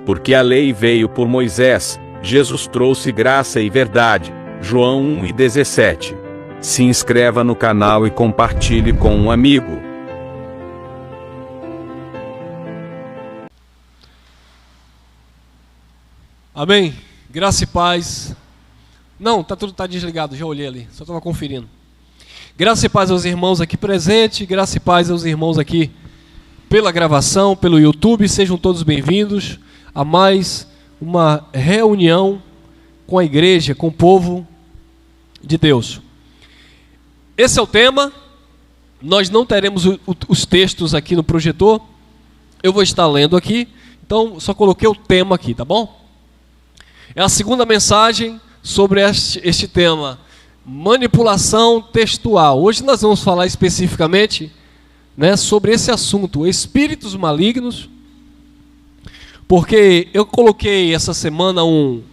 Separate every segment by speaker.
Speaker 1: Porque a lei veio por Moisés, Jesus trouxe graça e verdade. João 1:17. Se inscreva no canal e compartilhe com um amigo.
Speaker 2: Amém. Graça e paz. Não, tá desligado, já olhei ali, só estava conferindo. Graça e paz aos irmãos aqui presentes, graça e paz aos irmãos aqui pela gravação, pelo YouTube. Sejam todos bem-vindos a mais uma reunião com a igreja, com o povo de Deus. Esse é o tema. Nós não teremos os textos aqui no projetor. Eu vou estar lendo aqui, então só coloquei o tema aqui, tá bom? É a segunda mensagem sobre este tema, manipulação textual. Hoje nós vamos falar especificamente, sobre esse assunto, espíritos malignos, porque eu coloquei essa semana um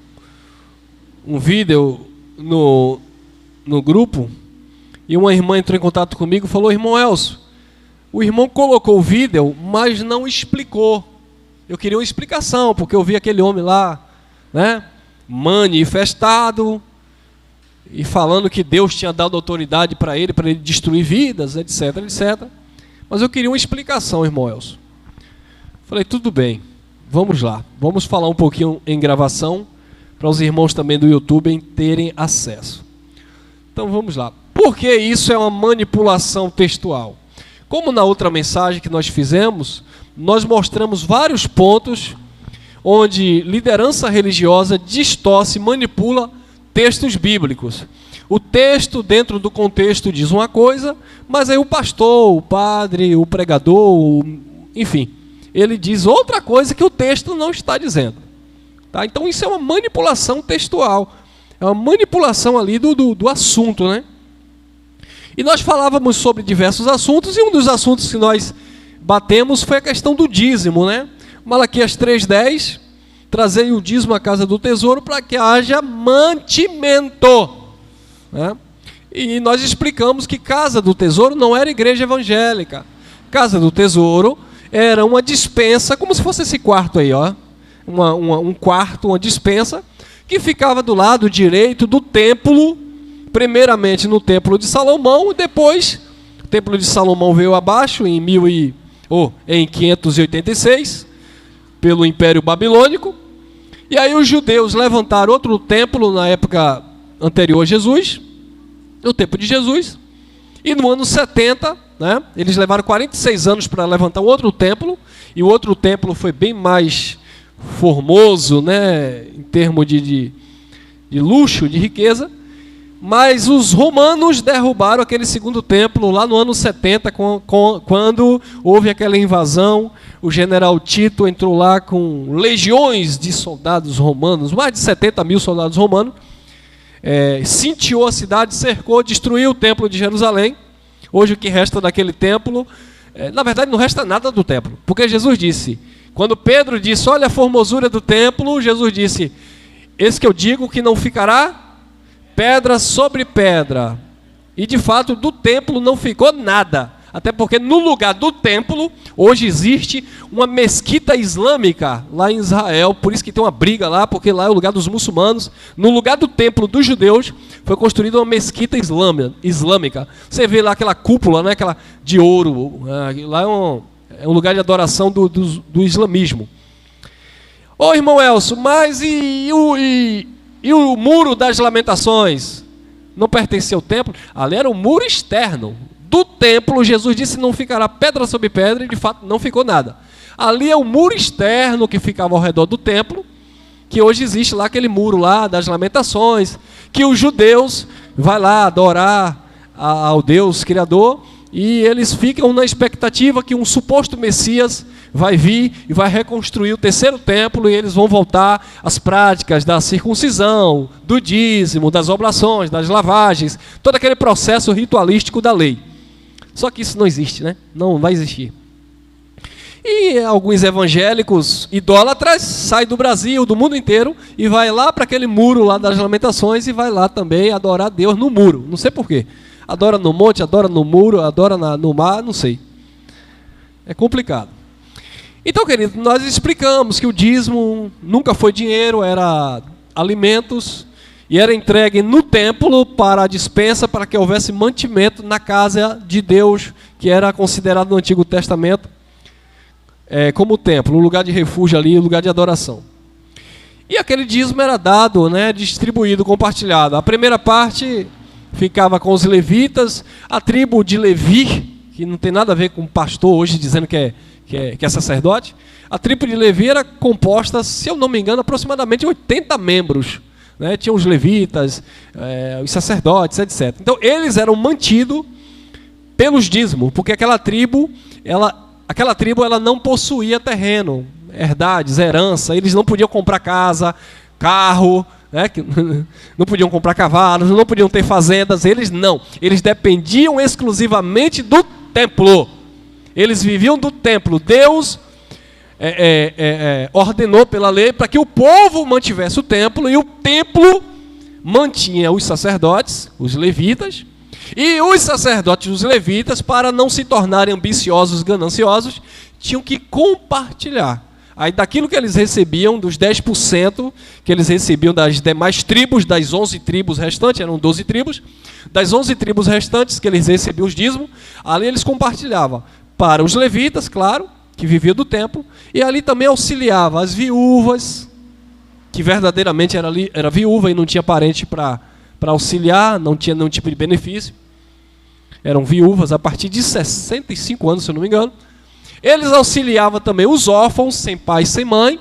Speaker 2: vídeo no grupo, e uma irmã entrou em contato comigo e falou: irmão Elcio, o irmão colocou o vídeo, mas não explicou. Eu queria uma explicação, porque eu vi aquele homem lá, manifestado, e falando que Deus tinha dado autoridade para ele destruir vidas, etc, etc. Mas eu queria uma explicação, irmão Elcio. Falei, tudo bem, vamos lá. Vamos falar um pouquinho em gravação, para os irmãos também do YouTube terem acesso. Então vamos lá. Por que isso é uma manipulação textual? Como na outra mensagem que nós fizemos, nós mostramos vários pontos onde liderança religiosa distorce, manipula textos bíblicos. O texto, dentro do contexto, diz uma coisa, mas aí o pastor, o padre, o pregador, enfim, ele diz outra coisa que o texto não está dizendo. Tá? Então isso é uma manipulação textual, é uma manipulação ali do assunto, E nós falávamos sobre diversos assuntos, e um dos assuntos que nós batemos foi a questão do dízimo, Malaquias 3:10, trazei o dízimo à casa do tesouro para que haja mantimento. E nós explicamos que casa do tesouro não era igreja evangélica. Casa do tesouro era uma despensa, como se fosse esse quarto aí, um quarto, uma despensa, que ficava do lado direito do templo, primeiramente no templo de Salomão, e depois o templo de Salomão veio abaixo em 586, pelo Império Babilônico, e aí os judeus levantaram outro templo na época anterior a Jesus, o templo de Jesus, e no ano 70, eles levaram 46 anos para levantar outro templo, e o outro templo foi bem mais formoso, em termos de luxo, de riqueza, mas os romanos derrubaram aquele segundo templo lá no ano 70, quando houve aquela invasão. O general Tito entrou lá com legiões de soldados romanos, mais de 70 mil soldados romanos, cintiou a cidade, cercou, destruiu o templo de Jerusalém. Hoje o que resta daquele templo, na verdade não resta nada do templo, porque Jesus disse, quando Pedro disse, olha a formosura do templo, Jesus disse, esse que eu digo que não ficará pedra sobre pedra. E de fato do templo não ficou nada, até porque no lugar do templo hoje existe uma mesquita islâmica lá em Israel, por isso que tem uma briga lá, porque lá é o lugar dos muçulmanos. No lugar do templo dos judeus foi construída uma mesquita islâmica. Você vê lá aquela cúpula, aquela de ouro, lá é um lugar de adoração do islamismo. Ô irmão Elcio, mas e o muro das lamentações? Não pertencia ao templo? Ali era o muro externo do templo. Jesus disse, não ficará pedra sobre pedra, e de fato não ficou nada. Ali é o muro externo que ficava ao redor do templo, que hoje existe lá aquele muro lá das lamentações, que os judeus vão lá adorar ao Deus Criador, e eles ficam na expectativa que um suposto Messias vai vir e vai reconstruir o terceiro templo, e eles vão voltar às práticas da circuncisão, do dízimo, das oblações, das lavagens, todo aquele processo ritualístico da lei. Só que isso não existe, Não vai existir. E alguns evangélicos idólatras saem do Brasil, do mundo inteiro, e vai lá para aquele muro lá das lamentações, e vai lá também adorar Deus no muro. Não sei porquê. Adora no monte, adora no muro, adora no mar, não sei. É complicado. Então, querido, nós explicamos que o dízimo nunca foi dinheiro, era alimentos, e era entregue no templo para a despensa, para que houvesse mantimento na casa de Deus, que era considerado no Antigo Testamento como templo, um lugar de refúgio ali, um lugar de adoração. E aquele dízimo era dado, né, distribuído, compartilhado. A primeira parte ficava com os levitas, a tribo de Levi, que não tem nada a ver com pastor hoje dizendo que é sacerdote. A tribo de Levi era composta, se eu não me engano, aproximadamente 80 membros. Né? Tinha os levitas, os sacerdotes, etc. Então eles eram mantidos pelos dízimos, porque aquela tribo ela não possuía terreno, herdades, herança. Eles não podiam comprar casa, carro, né? Não podiam comprar cavalos, não podiam ter fazendas. Eles dependiam exclusivamente do templo. Eles viviam do templo. Deus ordenou pela lei para que o povo mantivesse o templo, e o templo mantinha os sacerdotes, os levitas, e os sacerdotes e os levitas, para não se tornarem ambiciosos, gananciosos, tinham que compartilhar. Aí daquilo que eles recebiam, dos 10% que eles recebiam das demais tribos, das 11 tribos restantes, eram 12 tribos, das 11 tribos restantes que eles recebiam os dízimos, ali eles compartilhavam para os levitas, claro, que viviam do templo, e ali também auxiliava as viúvas, que verdadeiramente era viúva e não tinha parente para auxiliar, não tinha nenhum tipo de benefício. Eram viúvas a partir de 65 anos, se eu não me engano. Eles auxiliavam também os órfãos, sem pai e sem mãe.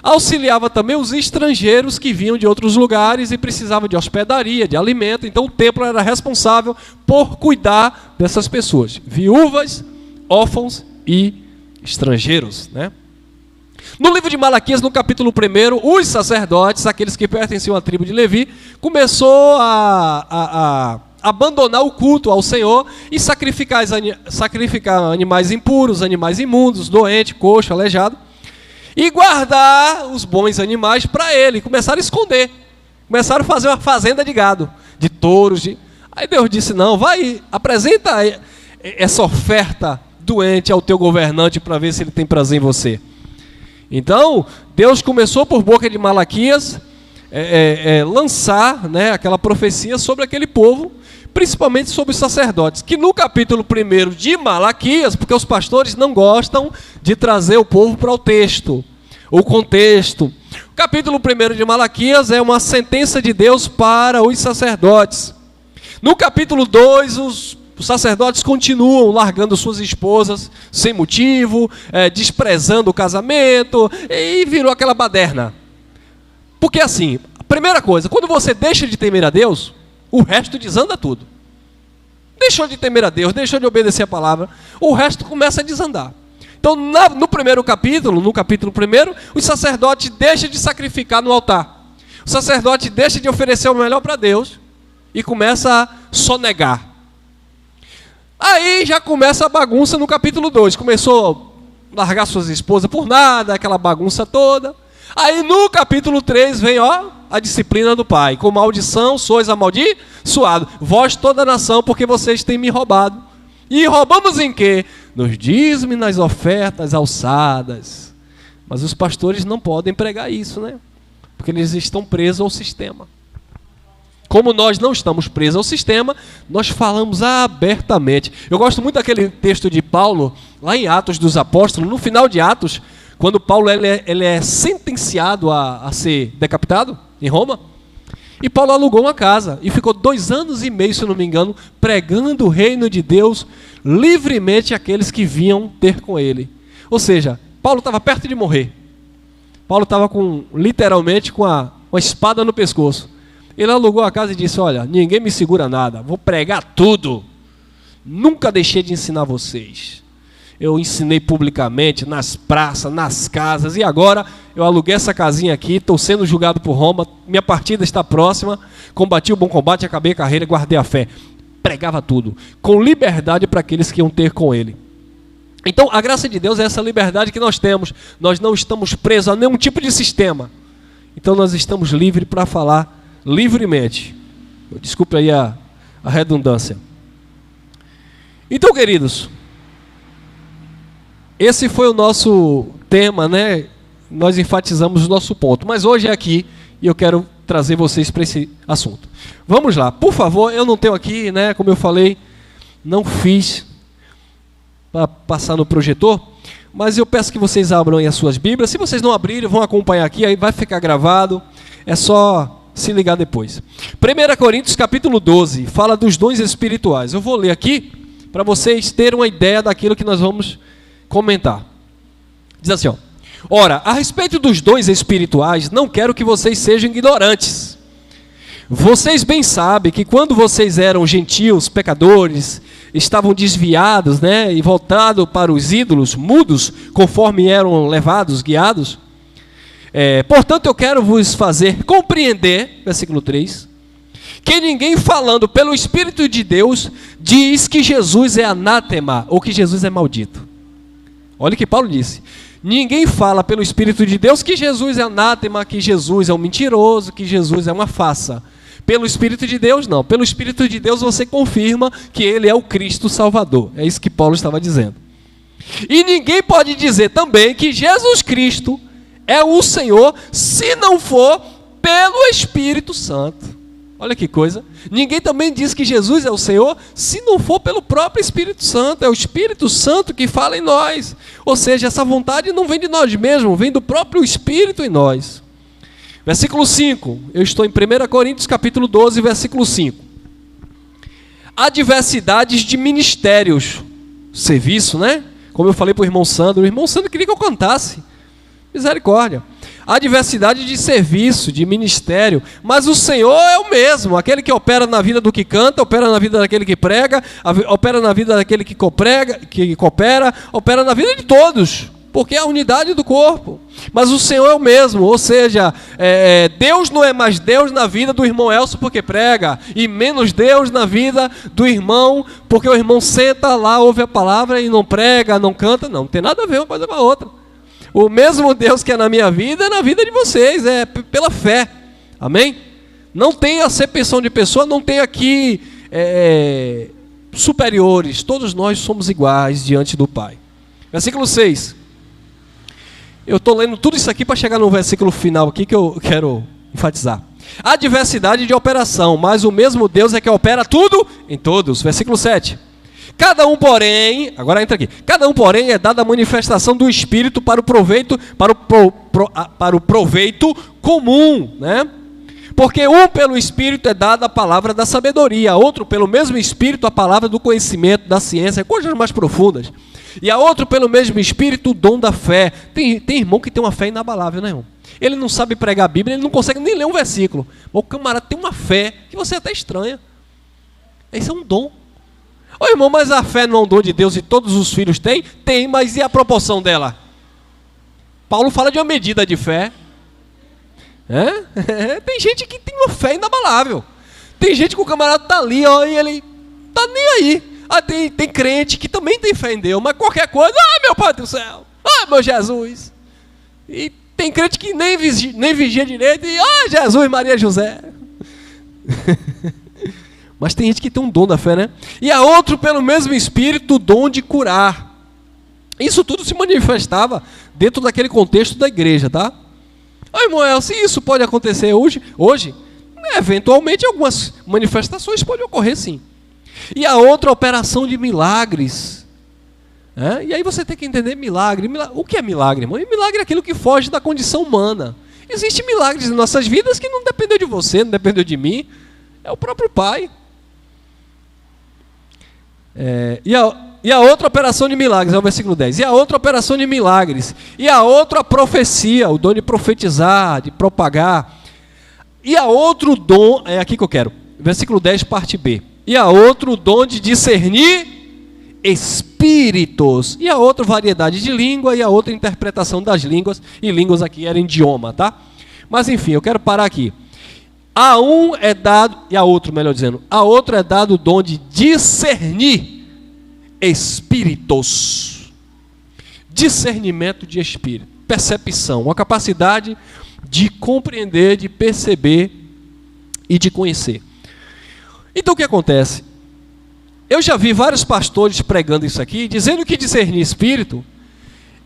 Speaker 2: Auxiliava também os estrangeiros que vinham de outros lugares e precisavam de hospedaria, de alimento. Então o templo era responsável por cuidar dessas pessoas, viúvas, órfãos e estrangeiros, né? No livro de Malaquias, no capítulo 1, os sacerdotes, aqueles que pertenciam à tribo de Levi, começou a abandonar o culto ao Senhor e sacrificar animais impuros, animais imundos, doente, coxo, aleijado, e guardar os bons animais para ele. Começaram a esconder, começaram a fazer uma fazenda de gado, de touros. Aí Deus disse: não, vai, apresenta essa oferta doente ao teu governante para ver se ele tem prazer em você. Então Deus começou por boca de Malaquias lançar, né, aquela profecia sobre aquele povo, principalmente sobre os sacerdotes, que no capítulo 1 de Malaquias, porque os pastores não gostam de trazer o povo para o texto, o contexto. O capítulo 1 de Malaquias é uma sentença de Deus para os sacerdotes. No capítulo 2, os sacerdotes continuam largando suas esposas sem motivo, desprezando o casamento, e virou aquela baderna. Porque assim, a primeira coisa, quando você deixa de temer a Deus, o resto desanda tudo. Deixou de temer a Deus, deixou de obedecer a palavra, o resto começa a desandar. Então, no primeiro capítulo, no capítulo 1, os sacerdotes deixam de sacrificar no altar. O sacerdote deixa de oferecer o melhor para Deus e começa a sonegar. Aí já começa a bagunça no capítulo 2. Começou a largar suas esposas por nada, aquela bagunça toda. Aí no capítulo 3 vem a disciplina do pai. Com maldição sois amaldiçoados, vós toda a nação, porque vocês têm me roubado. E roubamos em quê? Nos dízimos e nas ofertas alçadas. Mas os pastores não podem pregar isso, né? Porque eles estão presos ao sistema. Como nós não estamos presos ao sistema, nós falamos abertamente. Eu gosto muito daquele texto de Paulo, lá em Atos dos Apóstolos, no final de Atos, quando Paulo ele é sentenciado a ser decapitado em Roma. E Paulo alugou uma casa e ficou 2 anos e meio, se não me engano, pregando o reino de Deus livremente àqueles que vinham ter com ele. Ou seja, Paulo estava perto de morrer. Paulo estava literalmente com a espada no pescoço. Ele alugou a casa e disse: olha, ninguém me segura nada, vou pregar tudo. Nunca deixei de ensinar vocês. Eu ensinei publicamente, nas praças, nas casas, e agora eu aluguei essa casinha aqui, estou sendo julgado por Roma, minha partida está próxima, combati o bom combate, acabei a carreira, guardei a fé. Pregava tudo, com liberdade para aqueles que iam ter com ele. Então a graça de Deus é essa liberdade que nós temos. Nós não estamos presos a nenhum tipo de sistema. Então nós estamos livres para falar livremente. Desculpe aí a redundância. Então, queridos, esse foi o nosso tema, né? Nós enfatizamos o nosso ponto. Mas hoje é aqui e eu quero trazer vocês para esse assunto. Vamos lá. Por favor, eu não tenho aqui, né? Como eu falei, não fiz para passar no projetor, mas eu peço que vocês abram aí as suas Bíblias. Se vocês não abrirem, vão acompanhar aqui, aí vai ficar gravado. É só se ligar depois. 1 Coríntios capítulo 12 fala dos dons espirituais. Eu vou ler aqui para vocês terem uma ideia daquilo que nós vamos comentar. Diz assim, ó: ora, a respeito dos dons espirituais, não quero que vocês sejam ignorantes. Vocês bem sabem que quando vocês eram gentios, pecadores, estavam desviados, né, e voltados para os ídolos, mudos, conforme eram levados, guiados. Portanto, eu quero vos fazer compreender, versículo 3, que ninguém falando pelo Espírito de Deus diz que Jesus é anátema ou que Jesus é maldito. Olha o que Paulo disse. Ninguém fala pelo Espírito de Deus que Jesus é anátema, que Jesus é um mentiroso, que Jesus é uma farsa. Pelo Espírito de Deus, não. Pelo Espírito de Deus você confirma que Ele é o Cristo Salvador. É isso que Paulo estava dizendo. E ninguém pode dizer também que Jesus Cristo é o Senhor se não for pelo Espírito Santo. Olha que coisa. Ninguém também diz que Jesus é o Senhor se não for pelo próprio Espírito Santo. É o Espírito Santo que fala em nós. Ou seja, essa vontade não vem de nós mesmos, vem do próprio Espírito em nós. Versículo 5. Eu estou em 1 Coríntios capítulo 12, versículo 5. Há diversidades de ministérios. Serviço, né? Como eu falei para o irmão Sandro queria que eu cantasse. Misericórdia. Há diversidade de serviço, de ministério, mas o Senhor é o mesmo, aquele que opera na vida do que canta, opera na vida daquele que prega, opera na vida daquele que coopera, opera na vida de todos, porque é a unidade do corpo. Mas o Senhor é o mesmo, ou seja, Deus não é mais Deus na vida do irmão Elcio porque prega, e menos Deus na vida do irmão, porque o irmão senta lá, ouve a palavra e não prega, não canta, não tem nada a ver uma coisa com a outra. O mesmo Deus que é na minha vida, é na vida de vocês, é pela fé, amém? Não tem acepção de pessoa, não tem aqui superiores, todos nós somos iguais diante do Pai. Versículo 6, eu estou lendo tudo isso aqui para chegar no versículo final aqui que eu quero enfatizar. Há diversidade de operação, mas o mesmo Deus é que opera tudo em todos. Versículo 7. Cada um, porém, agora entra aqui. Cada um, porém, é dada a manifestação do Espírito para o proveito, para o proveito comum, né? Porque um pelo Espírito é dada a palavra da sabedoria, a outro pelo mesmo Espírito a palavra do conhecimento, da ciência, coisas mais profundas. E a outro pelo mesmo Espírito o dom da fé. Tem irmão que tem uma fé inabalável, né, irmão? Ele não sabe pregar a Bíblia, ele não consegue nem ler um versículo. O camarada tem uma fé que você até estranha. Esse é um dom. Ô irmão, mas a fé não é um dom de Deus e todos os filhos têm? Tem, mas e a proporção dela? Paulo fala de uma medida de fé. Tem gente que tem uma fé inabalável. Tem gente que o camarada está ali, ó, e ele está nem aí. Tem crente que também tem fé em Deus, mas qualquer coisa, meu Pai do céu, meu Jesus. E tem crente que nem vigia direito e, Jesus, Maria, José. Mas tem gente que tem um dom da fé, né? E a outro, pelo mesmo Espírito, o dom de curar. Isso tudo se manifestava dentro daquele contexto da igreja, tá? Irmão, se isso pode acontecer hoje, eventualmente algumas manifestações podem ocorrer sim. E a outra, operação de milagres. E aí você tem que entender milagre. O que é milagre, irmão? E milagre é aquilo que foge da condição humana. Existem milagres em nossas vidas que não dependeu de você, não dependeu de mim. É o próprio Pai. E a outra operação de milagres, é o versículo 10. E a outra operação de milagres. E a outra a profecia, o dom de profetizar, de propagar. E a outro dom, é aqui que eu quero. Versículo 10, parte B. E a outro dom de discernir espíritos. E a outra variedade de língua. E a outra interpretação das línguas. E línguas aqui eram idioma, tá? Mas enfim, eu quero parar aqui. A um é dado, e a outro, melhor dizendo, a outro é dado o dom de discernir espíritos. Discernimento de espírito. Percepção, uma capacidade de compreender, de perceber e de conhecer. Então o que acontece? Eu já vi vários pastores pregando isso aqui, dizendo que discernir espírito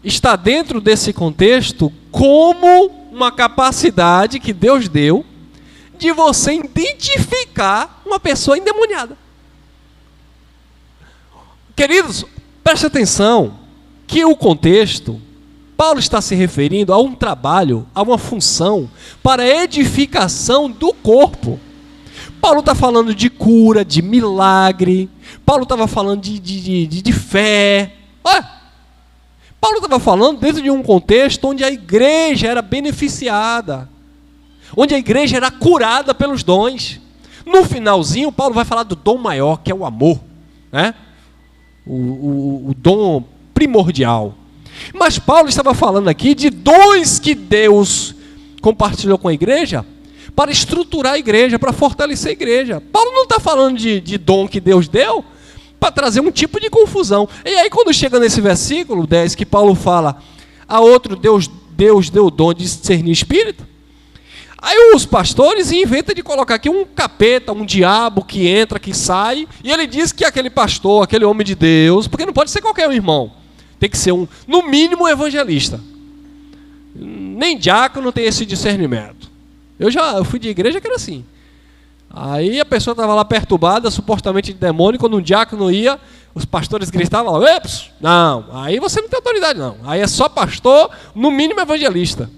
Speaker 2: está dentro desse contexto como uma capacidade que Deus deu de você identificar uma pessoa endemoniada. Queridos, preste atenção que o contexto, Paulo está se referindo a um trabalho, a uma função para a edificação do corpo. Paulo está falando de cura, de milagre. Paulo estava falando de fé. Olha, Paulo estava falando dentro de um contexto onde a igreja era beneficiada, onde a igreja era curada pelos dons. No finalzinho, Paulo vai falar do dom maior, que é o amor, né? O dom primordial. Mas Paulo estava falando aqui de dons que Deus compartilhou com a igreja para estruturar a igreja, para fortalecer a igreja. Paulo não está falando de dom que Deus deu para trazer um tipo de confusão. E aí quando chega nesse versículo 10 que Paulo fala, a outro Deus deu o dom de discernir espírito, aí os pastores inventam de colocar aqui um capeta, um diabo que entra, que sai, e ele diz que aquele pastor, aquele homem de Deus, porque não pode ser qualquer um irmão, tem que ser no mínimo um evangelista. Nem diácono tem esse discernimento. Eu fui de igreja que era assim. Aí a pessoa estava lá perturbada, supostamente de demônio, quando um diácono ia, os pastores gritavam, eps, não, aí você não tem autoridade não, aí é só pastor, no mínimo evangelista.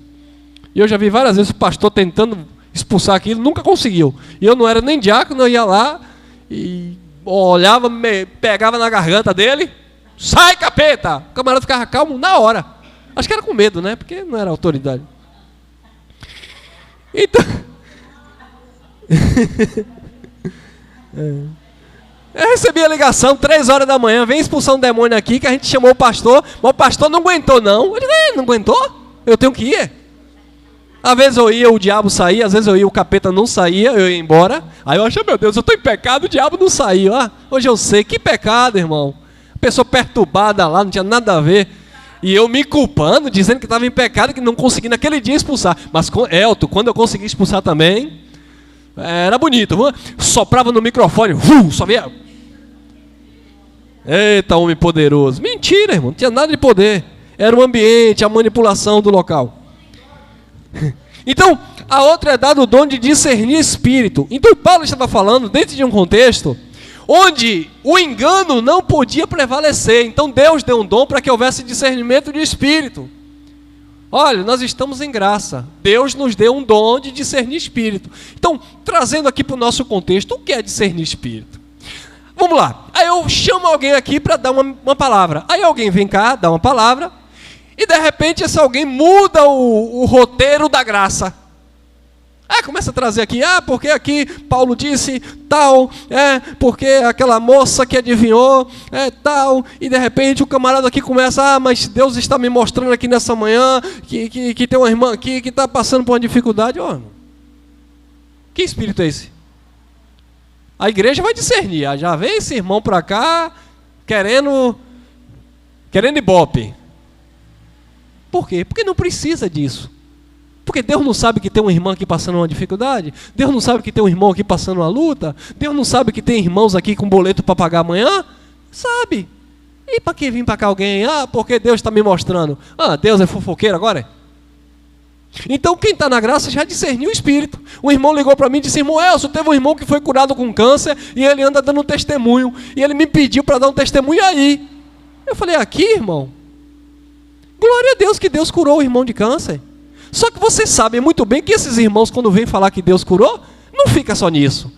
Speaker 2: E eu já vi várias vezes o pastor tentando expulsar aquilo, nunca conseguiu. E eu não era nem diácono, eu ia lá e olhava, pegava na garganta dele, sai capeta! O camarada ficava calmo na hora. Acho que era com medo, né? Porque não era autoridade. Então... Eu recebi a ligação 3 horas da manhã, vem expulsar um demônio aqui, que a gente chamou o pastor, mas o pastor não aguentou não. Eu digo, não aguentou? Eu tenho que ir. Às vezes eu ia, o diabo saía, às vezes eu ia, o capeta não saía, eu ia embora. Aí eu achei, meu Deus, eu estou em pecado, o diabo não saiu. Ah, hoje eu sei, que pecado, irmão. Pessoa perturbada lá, não tinha nada a ver. E eu me culpando, dizendo que estava em pecado, que não consegui naquele dia expulsar. Mas, Elton, quando eu consegui expulsar também, era bonito. Soprava no microfone, só via. Eita, homem poderoso. Mentira, irmão, não tinha nada de poder. Era o ambiente, a manipulação do local. Então, a outra é dado o dom de discernir espírito. Então, Paulo estava falando dentro de um contexto onde o engano não podia prevalecer. Então Deus deu um dom para que houvesse discernimento de espírito. Olha, nós estamos em graça. Deus nos deu um dom de discernir espírito. Então, trazendo aqui para o nosso contexto, o que é discernir espírito? Vamos lá. Aí eu chamo alguém aqui para dar uma palavra. Aí alguém vem cá, dá uma palavra, e de repente esse alguém muda o roteiro da graça. Começa a trazer aqui, porque aqui Paulo disse tal, porque aquela moça que adivinhou, tal, e de repente o camarada aqui começa, mas Deus está me mostrando aqui nessa manhã, que tem uma irmã aqui que está passando por uma dificuldade. Que espírito é esse? A igreja vai discernir, já vem esse irmão para cá, querendo ibope. Por quê? Porque não precisa disso. Porque Deus não sabe que tem uma irmã aqui passando uma dificuldade? Deus não sabe que tem um irmão aqui passando uma luta? Deus não sabe que tem irmãos aqui com boleto para pagar amanhã? Sabe. E para que vir para cá alguém? Porque Deus está me mostrando. Deus é fofoqueiro agora? Então quem está na graça já discerniu o espírito. Um irmão ligou para mim e disse, irmão Elson, teve um irmão que foi curado com câncer e ele anda dando um testemunho. E ele me pediu para dar um testemunho aí. Eu falei, aqui, irmão? Glória a Deus que Deus curou o irmão de câncer. Só que vocês sabem muito bem que esses irmãos, quando vêm falar que Deus curou, não fica só nisso.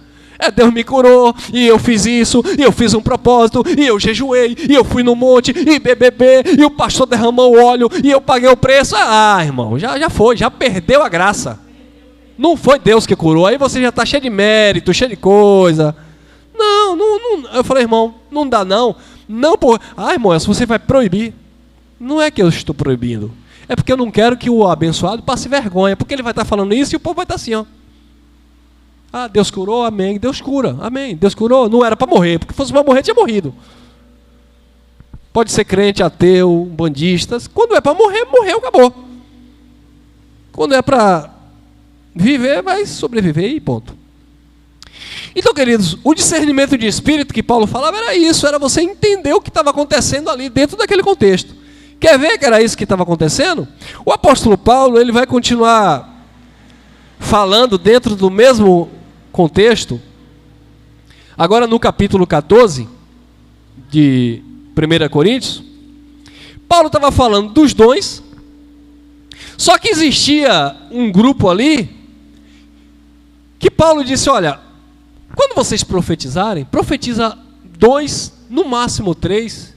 Speaker 2: Deus me curou, e eu fiz isso, e eu fiz um propósito, e eu jejuei, e eu fui no monte, e bebê, e o pastor derramou o óleo, e eu paguei o preço. Irmão, já foi, já perdeu a graça. Não foi Deus que curou, aí você já está cheio de mérito, cheio de coisa. Não. Eu falei, irmão, não dá não. Não, irmão, se você vai proibir. Não é que eu estou proibindo. É porque eu não quero que o abençoado passe vergonha. Porque ele vai estar falando isso e o povo vai estar assim, ó. Deus curou, amém. Deus cura, amém. Deus curou, não era para morrer. Porque se fosse para morrer, tinha morrido. Pode ser crente, ateu, bandistas. Quando é para morrer, morreu, acabou. Quando é para viver, vai sobreviver e ponto. Então, queridos, o discernimento de espírito que Paulo falava era isso. Era você entender o que estava acontecendo ali dentro daquele contexto. Quer ver que era isso que estava acontecendo? O apóstolo Paulo, ele vai continuar falando dentro do mesmo contexto. Agora no capítulo 14 de 1 Coríntios, Paulo estava falando dos dons, só que existia um grupo ali, que Paulo disse, olha, quando vocês profetizarem, profetiza 2, no máximo 3,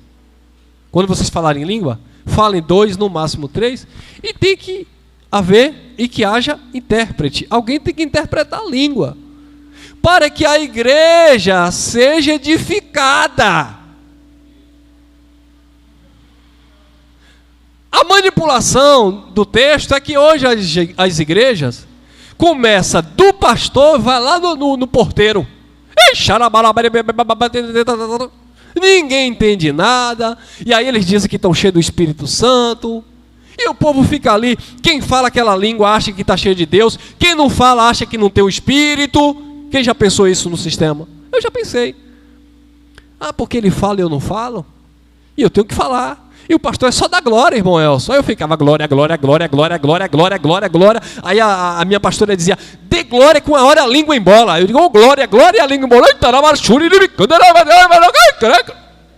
Speaker 2: quando vocês falarem em língua, falem 2, no máximo 3, e tem que haver e que haja intérprete. Alguém tem que interpretar a língua, para que a igreja seja edificada. A manipulação do texto é que hoje as igrejas começa do pastor, vai lá no porteiro. Ninguém entende nada. E aí eles dizem que estão cheios do Espírito Santo. E o povo fica ali. Quem fala aquela língua acha que está cheio de Deus. Quem não fala acha que não tem o Espírito. Quem já pensou isso no sistema? Eu já pensei. Porque ele fala e eu não falo? E eu tenho que falar. E o pastor é só da glória, irmão Elson. Aí eu ficava glória, glória, glória, glória, glória, glória, glória, glória. Aí a minha pastora dizia, dê glória com a hora a língua embola. Eu digo, oh, glória, glória, e a língua embola.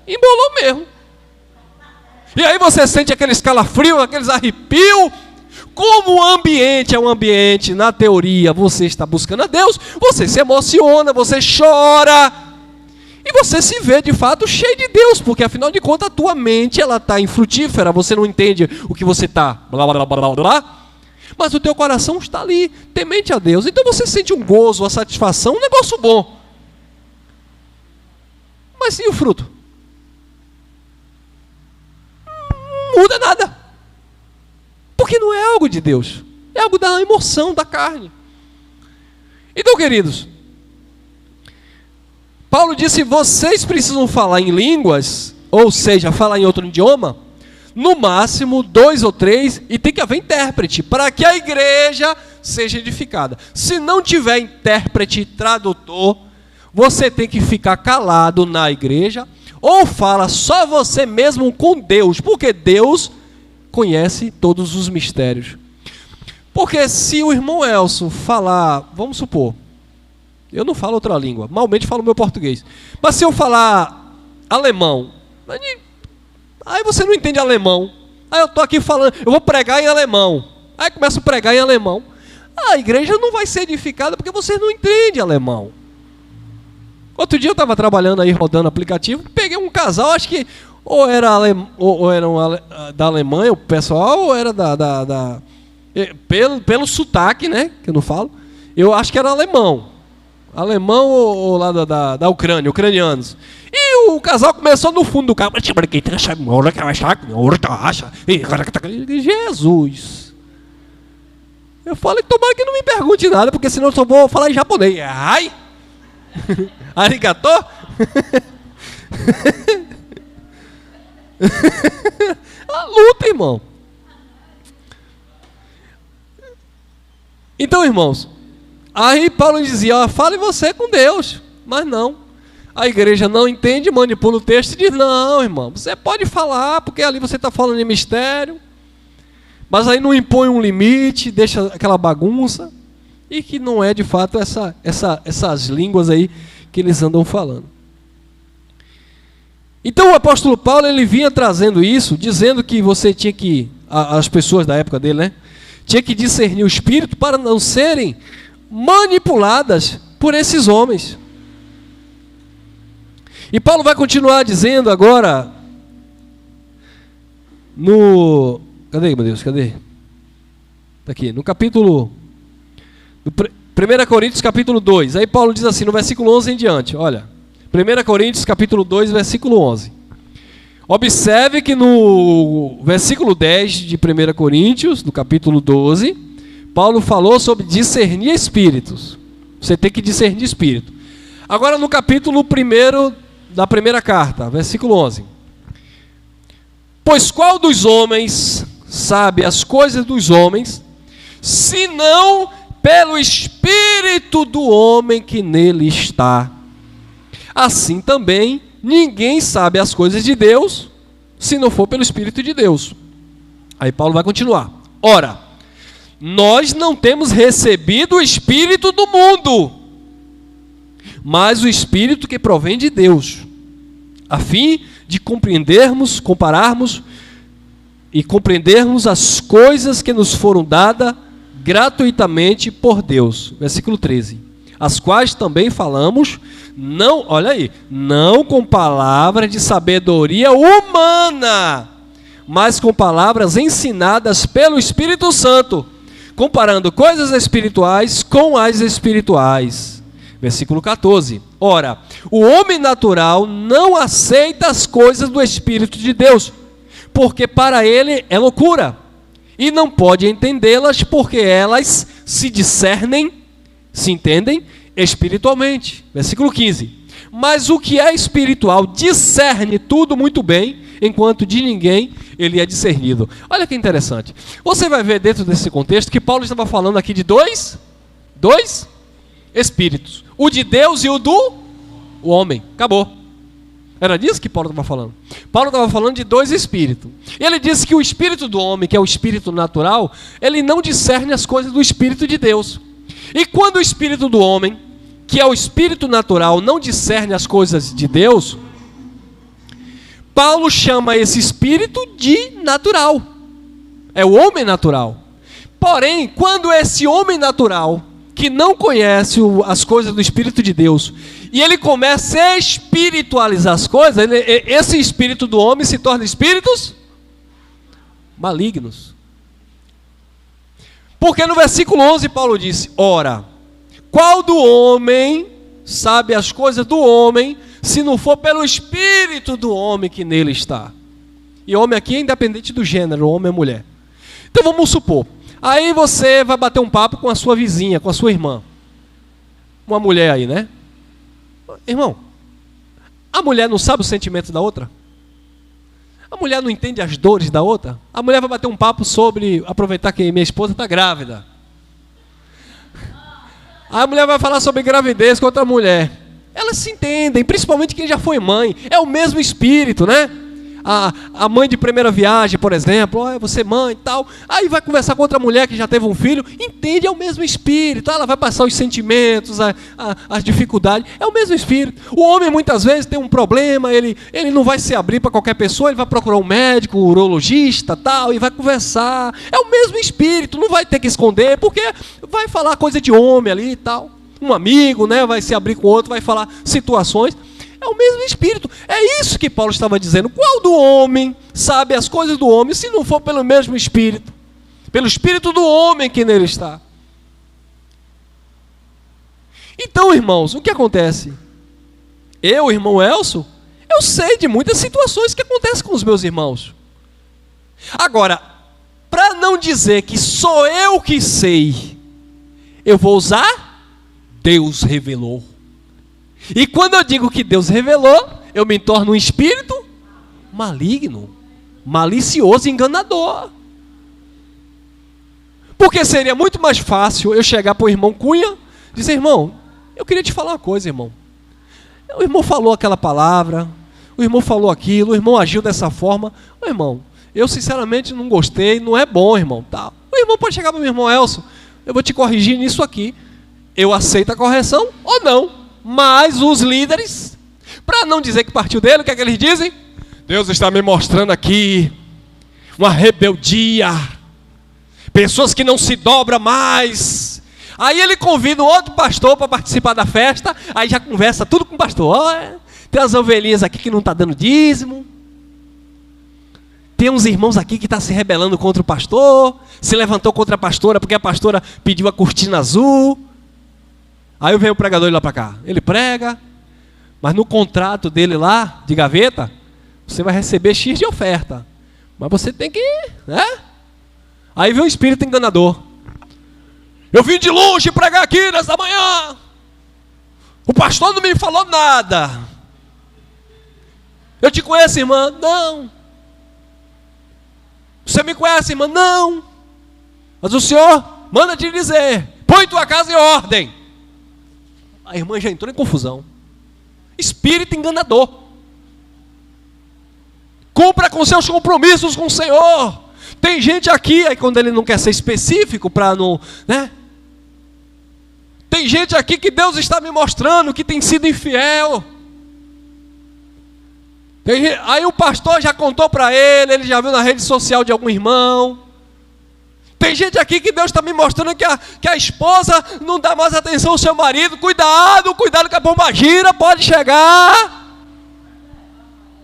Speaker 2: Embolou mesmo. E aí você sente aqueles calafrios, aqueles arrepios. Como o ambiente é um ambiente, na teoria, você está buscando a Deus, você se emociona, você chora. E você se vê, de fato, cheio de Deus, porque, afinal de contas, a tua mente está infrutífera, você não entende o que você está, blá, blá, blá, blá, blá, mas o teu coração está ali, temente a Deus. Então você sente um gozo, uma satisfação, um negócio bom. Mas e o fruto? Não muda nada. Porque não é algo de Deus, é algo da emoção, da carne. Então, queridos, Paulo disse, vocês precisam falar em línguas, ou seja, falar em outro idioma, no máximo 2 ou 3, e tem que haver intérprete, para que a igreja seja edificada. Se não tiver intérprete, tradutor, você tem que ficar calado na igreja, ou fala só você mesmo com Deus, porque Deus conhece todos os mistérios. Porque se o irmão Elson falar, vamos supor, eu não falo outra língua, malmente falo meu português. Mas se eu falar alemão, aí você não entende alemão. Aí eu estou aqui falando, eu vou pregar em alemão. Aí começo a pregar em alemão. A igreja não vai ser edificada porque você não entende alemão. Outro dia eu estava trabalhando aí, rodando aplicativo, peguei um casal, acho que ou era da Alemanha o pessoal, ou era pelo sotaque, né, que eu não falo, eu acho que era alemão ou lá da Ucrânia, ucranianos. E o casal começou no fundo do carro. Jesus! Eu falei, tomara que não me pergunte nada, porque senão eu só vou falar em japonês. Ai! Arigato? A luta, irmão. Então, irmãos, aí Paulo dizia, fale você com Deus, mas não. A igreja não entende, manipula o texto e diz, não, irmão, você pode falar, porque ali você está falando em mistério, mas aí não impõe um limite, deixa aquela bagunça, e que não é de fato essas línguas aí que eles andam falando. Então o apóstolo Paulo, ele vinha trazendo isso, dizendo que você tinha que, as pessoas da época dele, né, tinha que discernir o espírito para não serem manipuladas por esses homens. E Paulo vai continuar dizendo agora no... Cadê, meu Deus? Cadê? Está aqui, no capítulo... 1 Coríntios capítulo 2. Aí Paulo diz assim, no versículo 11 em diante. Olha, 1 Coríntios capítulo 2, versículo 11. Observe que no versículo 10 de 1 Coríntios, do capítulo 12, Paulo falou sobre discernir espíritos. Você tem que discernir espírito. Agora no capítulo 1 da primeira carta, versículo 11. Pois qual dos homens sabe as coisas dos homens, senão pelo espírito do homem que nele está? Assim também, ninguém sabe as coisas de Deus, se não for pelo Espírito de Deus. Aí Paulo vai continuar. Ora, nós não temos recebido o Espírito do mundo, mas o Espírito que provém de Deus, a fim de compararmos e compreendermos as coisas que nos foram dadas gratuitamente por Deus. Versículo 13. As quais também falamos, não com palavras de sabedoria humana, mas com palavras ensinadas pelo Espírito Santo, comparando coisas espirituais com as espirituais. Versículo 14. Ora, o homem natural não aceita as coisas do Espírito de Deus, porque para ele é loucura, e não pode entendê-las, porque elas se entendem espiritualmente. Versículo 15. Mas o que é espiritual discerne tudo muito bem, enquanto de ninguém ele é discernido. Olha que interessante. Você vai ver dentro desse contexto que Paulo estava falando aqui de dois espíritos. O de Deus e o do homem. Acabou. Era disso que Paulo estava falando. Paulo estava falando de dois espíritos. Ele disse que o espírito do homem, que é o espírito natural, ele não discerne as coisas do Espírito de Deus. E quando o espírito do homem, que é o espírito natural, não discerne as coisas de Deus, Paulo chama esse espírito de natural. É o homem natural. Porém, quando esse homem natural, que não conhece as coisas do Espírito de Deus, e ele começa a espiritualizar as coisas, esse espírito do homem se torna espíritos malignos. Porque no versículo 11 Paulo disse: ora, qual do homem sabe as coisas do homem, se não for pelo espírito do homem que nele está? E homem aqui é independente do gênero, homem ou mulher. Então vamos supor, aí você vai bater um papo com a sua vizinha, com a sua irmã. Uma mulher aí, né? Irmão, a mulher não sabe o sentimento da outra? A mulher não entende as dores da outra? A mulher vai bater um papo sobre, aproveitar que minha esposa está grávida. A mulher vai falar sobre gravidez com outra mulher. Elas se entendem, principalmente quem já foi mãe. É o mesmo espírito, né? A mãe de primeira viagem, por exemplo, você mãe e tal, aí vai conversar com outra mulher que já teve um filho, entende, é o mesmo espírito, ela vai passar os sentimentos, as dificuldades, é o mesmo espírito. O homem muitas vezes tem um problema, ele não vai se abrir para qualquer pessoa, ele vai procurar um médico, um urologista, tal, e vai conversar, é o mesmo espírito, não vai ter que esconder, porque vai falar coisa de homem ali e tal, um amigo, né, vai se abrir com outro, vai falar situações. É o mesmo espírito. É isso que Paulo estava dizendo. Qual do homem sabe as coisas do homem, se não for pelo mesmo espírito? Pelo espírito do homem que nele está. Então, irmãos, o que acontece? Eu, irmão Elcio, eu sei de muitas situações que acontecem com os meus irmãos. Agora, para não dizer que sou eu que sei, eu vou usar Deus revelou. E quando eu digo que Deus revelou, eu me torno um espírito maligno, malicioso e enganador. Porque seria muito mais fácil eu chegar para o irmão Cunha e dizer: irmão, eu queria te falar uma coisa, irmão. O irmão falou aquela palavra, o irmão falou aquilo, o irmão agiu dessa forma. Ô, irmão, eu sinceramente não gostei, não é bom, irmão. Tá. O irmão pode chegar para o meu irmão Elcio: eu vou te corrigir nisso aqui. Eu aceito a correção ou não. Mas os líderes, para não dizer que partiu dele, o que é que eles dizem? Deus está me mostrando aqui uma rebeldia, pessoas que não se dobram mais. Aí ele convida um outro pastor para participar da festa, aí já conversa tudo com o pastor. Tem as ovelhinhas aqui que não está dando dízimo, tem uns irmãos aqui que estão se rebelando contra o pastor, se levantou contra a pastora porque a pastora pediu a cortina azul. Aí vem o pregador lá para cá, ele prega, mas no contrato dele lá, de gaveta, você vai receber X de oferta, mas você tem que, né? Aí vem o espírito enganador: eu vim de longe pregar aqui nessa manhã, o pastor não me falou nada. Eu te conheço, irmã? Não. Você me conhece, irmã? Não. Mas o Senhor manda te dizer: põe tua casa em ordem. A irmã já entrou em confusão. Espírito enganador. Cumpra com seus compromissos com o Senhor. Tem gente aqui, aí quando ele não quer ser específico para não, né? Tem gente aqui que Deus está me mostrando que tem sido infiel. Aí o pastor já contou para ele já viu na rede social de algum irmão. Tem gente aqui que Deus está me mostrando que a esposa não dá mais atenção ao seu marido. Cuidado que a bomba gira, pode chegar.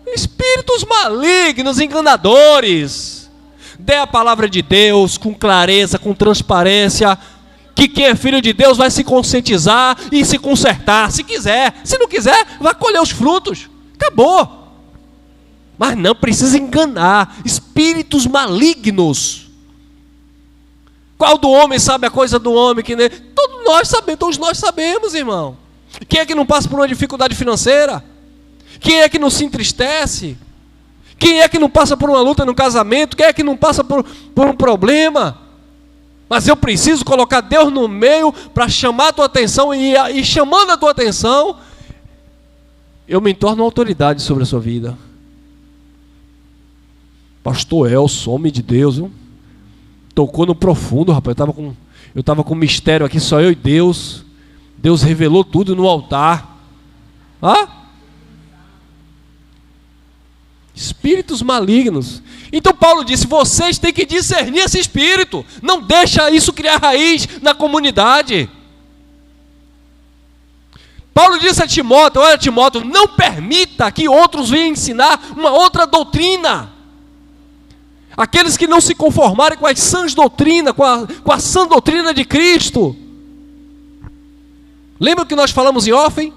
Speaker 2: Espíritos malignos, enganadores. Dê a palavra de Deus com clareza, com transparência, que quem é filho de Deus vai se conscientizar e se consertar, se quiser. Se não quiser, vai colher os frutos. Acabou. Mas não precisa enganar. Espíritos malignos. Qual do homem sabe a coisa do homem? Que nem... Todos nós sabemos, irmão. Quem é que não passa por uma dificuldade financeira? Quem é que não se entristece? Quem é que não passa por uma luta no casamento? Quem é que não passa por um problema? Mas eu preciso colocar Deus no meio para chamar a tua atenção e chamando a tua atenção, eu me torno autoridade sobre a sua vida. Pastor Elson, homem de Deus, viu? Tocou no profundo, rapaz. Eu estava com um mistério aqui, só eu e Deus. Deus revelou tudo no altar. Espíritos malignos. Então Paulo disse, vocês têm que discernir esse espírito. Não deixa isso criar raiz na comunidade. Paulo disse a Timóteo, olha Timóteo, não permita que outros venham ensinar uma outra doutrina. Aqueles que não se conformarem com as sãs doutrinas, com a sã doutrina de Cristo. Lembra que nós falamos em off?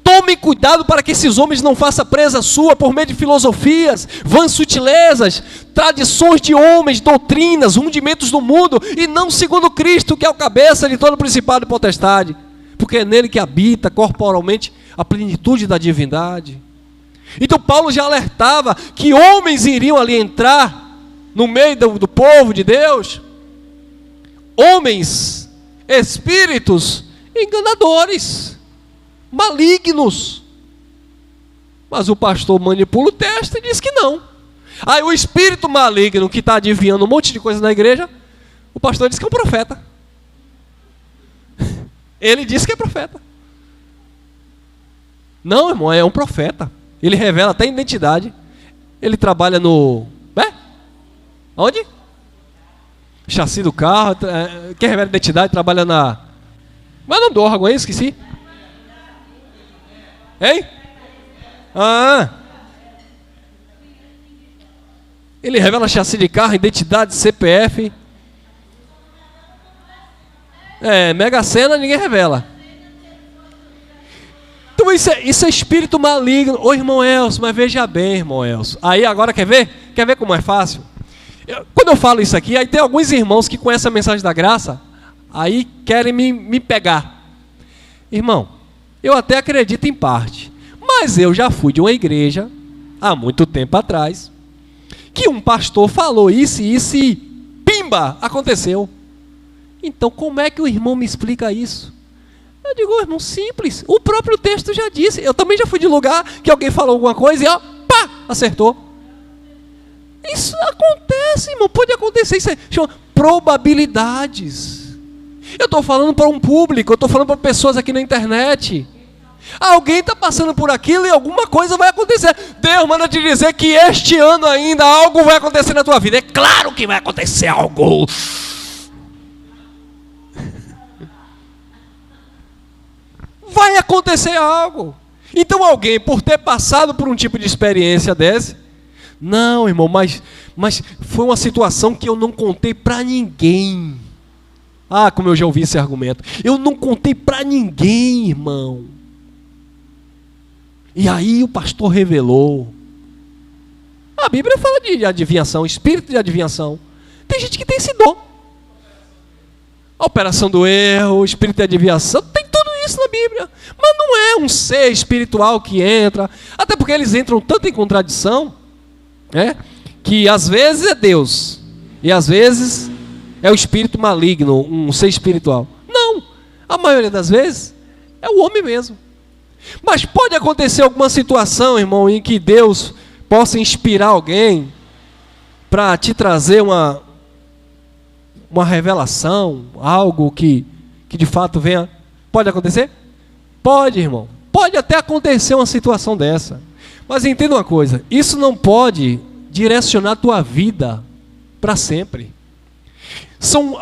Speaker 2: Tome cuidado para que esses homens não façam presa sua por meio de filosofias, vãs sutilezas, tradições de homens, doutrinas, rudimentos do mundo, e não segundo Cristo, que é o cabeça de todo principado e potestade, porque é nele que habita corporalmente a plenitude da divindade. Então Paulo já alertava que homens iriam ali entrar no meio do povo de Deus, homens, espíritos enganadores, malignos. Mas o pastor manipula o texto e diz que não. Aí o espírito maligno que está adivinhando um monte de coisa na igreja, o pastor diz que é um profeta. Ele diz que é profeta. Não, irmão, é um profeta. Ele revela até a identidade. Ele trabalha no... Onde? Chassi do carro. Quem revela a identidade trabalha na... Mas não do órgão aí, esqueci. Hein? Ele revela chassi de carro, identidade, CPF. Mega Sena ninguém revela. Então isso é espírito maligno. Ô irmão Elcio, mas veja bem, irmão Elcio. Aí agora quer ver? Quer ver como é fácil? Quando eu falo isso aqui, aí tem alguns irmãos que conhecem a mensagem da graça, aí querem me pegar. Irmão, eu até acredito em parte, mas eu já fui de uma igreja, há muito tempo atrás, que um pastor falou isso e pimba, aconteceu. Então como é que o irmão me explica isso? Eu digo, irmão, simples, o próprio texto já disse. Eu também já fui de lugar que alguém falou alguma coisa e pá, acertou. Isso acontece, irmão, pode acontecer, isso chama probabilidades. Eu estou falando para um público, eu estou falando para pessoas aqui na internet. Alguém está passando por aquilo e alguma coisa vai acontecer. Deus manda te dizer que este ano ainda algo vai acontecer na tua vida. É claro que vai acontecer algo. Vai acontecer algo. Então alguém, por ter passado por um tipo de experiência desse, não, irmão, mas foi uma situação que eu não contei para ninguém. Como eu já ouvi esse argumento. Eu não contei para ninguém, irmão. E aí o pastor revelou. A Bíblia fala de adivinhação, espírito de adivinhação. Tem gente que tem esse dom. A operação do erro, espírito de adivinhação, tem tudo isso na Bíblia. Mas não é um ser espiritual que entra. Até porque eles entram tanto em contradição, que às vezes é Deus e às vezes é o espírito maligno, um ser espiritual. Não, a maioria das vezes é o homem mesmo. Mas pode acontecer alguma situação, irmão, em que Deus possa inspirar alguém para te trazer uma revelação, algo que de fato venha. Pode acontecer? Pode, irmão. Pode até acontecer uma situação dessa. Mas entenda uma coisa, isso não pode direcionar a tua vida para sempre. São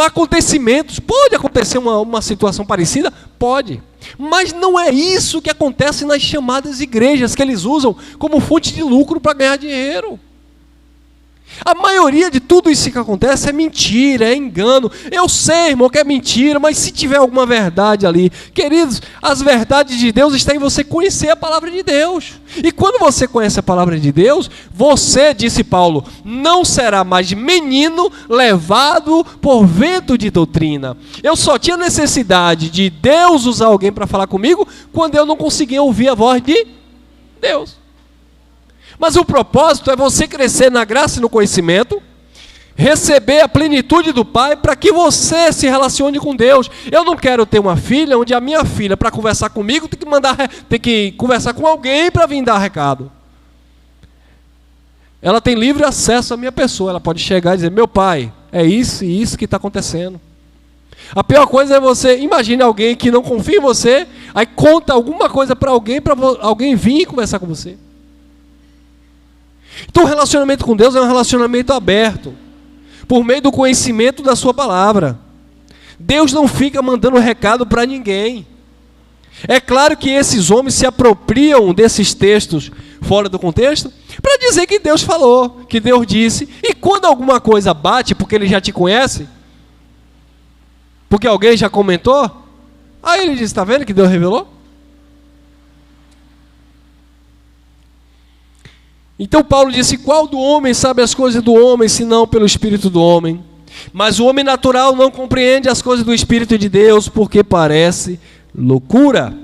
Speaker 2: acontecimentos. Pode acontecer uma situação parecida? Pode. Mas não é isso que acontece nas chamadas igrejas, que eles usam como fonte de lucro para ganhar dinheiro. A maioria de tudo isso que acontece é mentira, é engano. Eu sei, irmão, que é mentira, mas se tiver alguma verdade ali, queridos, as verdades de Deus estão em você conhecer a palavra de Deus. E quando você conhece a palavra de Deus, você, disse Paulo, não será mais menino levado por vento de doutrina. Eu só tinha necessidade de Deus usar alguém para falar comigo quando eu não conseguia ouvir a voz de Deus. Mas o propósito é você crescer na graça e no conhecimento, receber a plenitude do Pai para que você se relacione com Deus. Eu não quero ter uma filha onde a minha filha, para conversar comigo, tem que conversar com alguém para vir dar recado. Ela tem livre acesso à minha pessoa. Ela pode chegar e dizer, meu pai, é isso e isso que está acontecendo. A pior coisa é você, imagine alguém que não confia em você, aí conta alguma coisa para alguém vir e conversar com você. Então o relacionamento com Deus é um relacionamento aberto, por meio do conhecimento da sua palavra. Deus não fica mandando recado para ninguém. É claro que esses homens se apropriam desses textos fora do contexto, para dizer que Deus falou, que Deus disse, e quando alguma coisa bate, porque ele já te conhece, porque alguém já comentou, aí ele diz, está vendo que Deus revelou? Então Paulo disse, qual do homem sabe as coisas do homem, senão pelo Espírito do homem? Mas o homem natural não compreende as coisas do Espírito de Deus, porque parece loucura.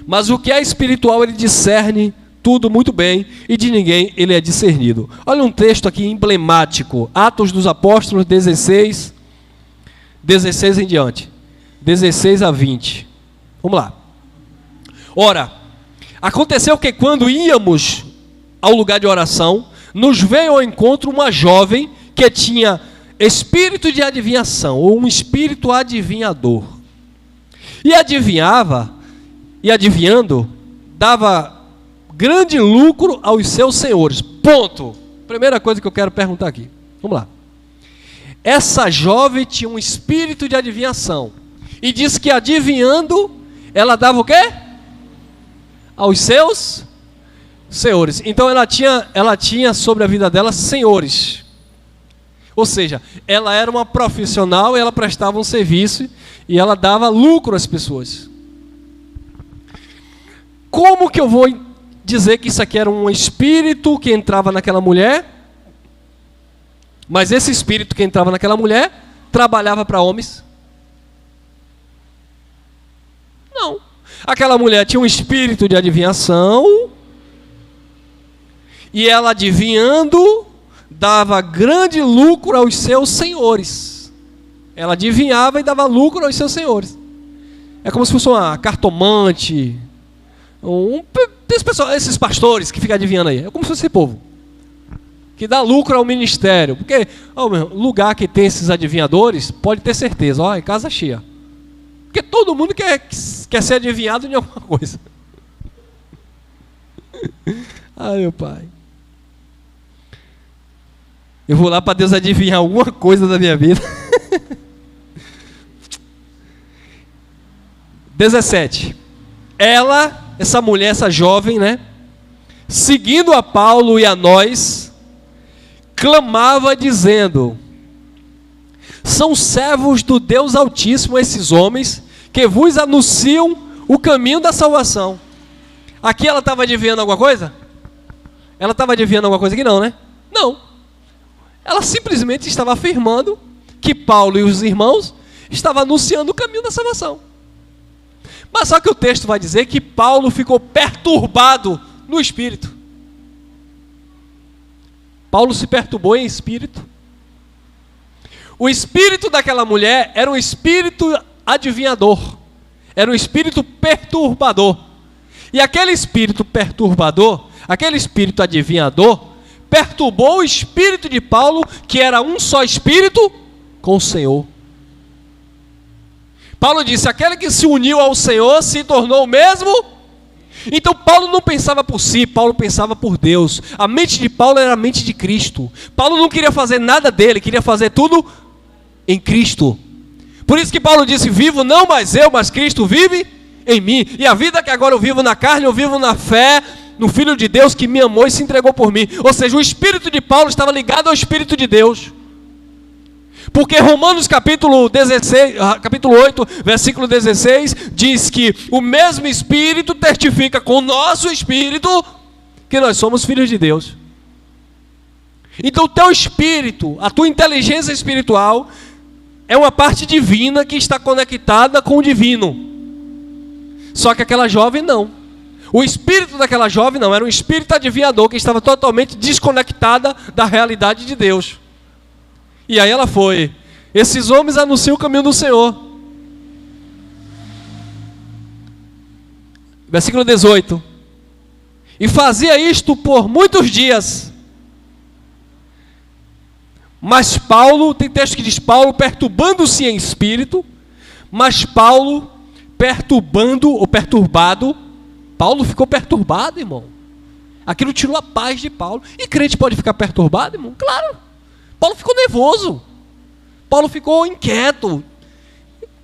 Speaker 2: Mas o que é espiritual, ele discerne tudo muito bem, e de ninguém ele é discernido. Olha um texto aqui emblemático, Atos dos Apóstolos 16 em diante, 16 a 20. Vamos lá. Ora, aconteceu que quando íamos ao lugar de oração, nos veio ao encontro uma jovem que tinha espírito de adivinhação, ou um espírito adivinhador. E adivinhava, e adivinhando, dava grande lucro aos seus senhores. Ponto. Primeira coisa que eu quero perguntar aqui. Vamos lá. Essa jovem tinha um espírito de adivinhação. E diz que adivinhando, ela dava o quê? Aos seus senhores. Então ela tinha sobre a vida dela senhores. Ou seja, ela era uma profissional, ela prestava um serviço e ela dava lucro às pessoas. Como que eu vou dizer que isso aqui era um espírito que entrava naquela mulher? Mas esse espírito que entrava naquela mulher trabalhava para homens? Não. Aquela mulher tinha um espírito de adivinhação, e ela adivinhando, dava grande lucro aos seus senhores. Ela adivinhava e dava lucro aos seus senhores. É como se fosse uma cartomante. Esses pastores que ficam adivinhando aí. É como se fosse esse povo que dá lucro ao ministério. Porque lugar que tem esses adivinhadores, pode ter certeza, é casa cheia. Porque todo mundo quer ser adivinhado de alguma coisa. Ai, meu pai. Eu vou lá para Deus adivinhar alguma coisa da minha vida. 17. Essa mulher, essa jovem, né? Seguindo a Paulo e a nós, clamava dizendo: são servos do Deus Altíssimo esses homens, que vos anunciam o caminho da salvação. Aqui ela estava adivinhando alguma coisa? Ela estava adivinhando alguma coisa aqui? Não, né? Não. Ela simplesmente estava afirmando que Paulo e os irmãos estavam anunciando o caminho da salvação. Mas só que o texto vai dizer que Paulo ficou perturbado no espírito. Paulo se perturbou em espírito. O espírito daquela mulher era um espírito adivinhador. Era um espírito perturbador. E aquele espírito perturbador aquele espírito adivinhador, perturbou o espírito de Paulo, que era um só espírito com o Senhor. Paulo disse, aquele que se uniu ao Senhor se tornou o mesmo. Então Paulo não pensava por si, Paulo pensava por Deus. A mente de Paulo era a mente de Cristo. Paulo não queria fazer nada dele, queria fazer tudo em Cristo. Por isso que Paulo disse, vivo não mais eu, mas Cristo vive em mim. E a vida que agora eu vivo na carne, eu vivo na fé no Filho de Deus que me amou e se entregou por mim. Ou seja, o espírito de Paulo estava ligado ao Espírito de Deus. Porque Romanos capítulo 8, versículo 16, diz que o mesmo Espírito testifica com o nosso Espírito que nós somos filhos de Deus. Então o teu espírito, a tua inteligência espiritual, é uma parte divina que está conectada com o divino. Só que aquela jovem não. O espírito daquela jovem não, era um espírito adivinhador que estava totalmente desconectada da realidade de Deus. E aí ela foi. Esses homens anunciam o caminho do Senhor. Versículo 18. E fazia isto por muitos dias. Mas Paulo, tem texto que diz Paulo perturbando-se em espírito, mas Paulo perturbando ou perturbado, Paulo ficou perturbado, irmão. Aquilo tirou a paz de Paulo. E crente pode ficar perturbado, irmão? Claro. Paulo ficou nervoso. Paulo ficou inquieto.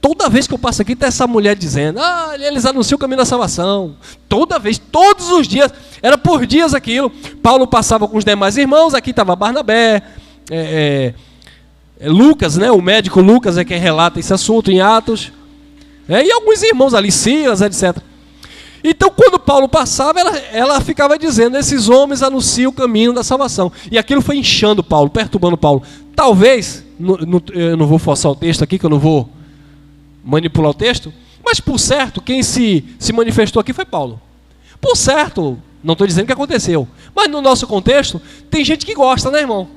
Speaker 2: Toda vez que eu passo aqui, está essa mulher dizendo, eles anunciam o caminho da salvação. Toda vez, todos os dias, era por dias aquilo. Paulo passava com os demais irmãos, aqui estava Barnabé, Lucas, né? O médico Lucas é quem relata esse assunto em Atos. E alguns irmãos ali, Silas, etc. Então, quando Paulo passava, ela ficava dizendo, esses homens anunciam o caminho da salvação. E aquilo foi inchando Paulo, perturbando Paulo. Talvez, eu não vou forçar o texto aqui, que eu não vou manipular o texto, mas por certo, quem se manifestou aqui foi Paulo. Por certo, não estou dizendo que aconteceu, mas no nosso contexto, tem gente que gosta, né, irmão?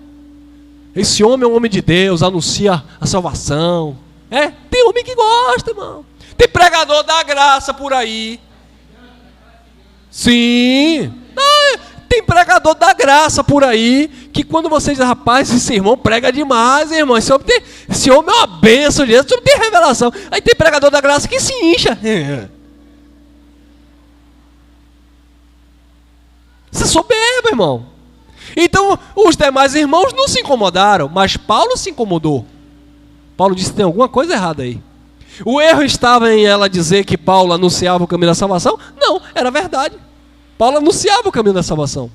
Speaker 2: Esse homem é um homem de Deus, anuncia a salvação. Tem homem que gosta, irmão. Tem pregador da graça por aí. Sim, tem pregador da graça por aí, que quando você diz, rapaz, esse irmão prega demais, irmão, esse homem é uma bênção de Deus, esse homem tem revelação. Aí tem pregador da graça que se incha. Você é soberbo, irmão. Então, os demais irmãos não se incomodaram, mas Paulo se incomodou. Paulo disse, tem alguma coisa errada aí. O erro estava em ela dizer que Paulo anunciava o caminho da salvação? Não, era verdade. Paulo anunciava o caminho da salvação.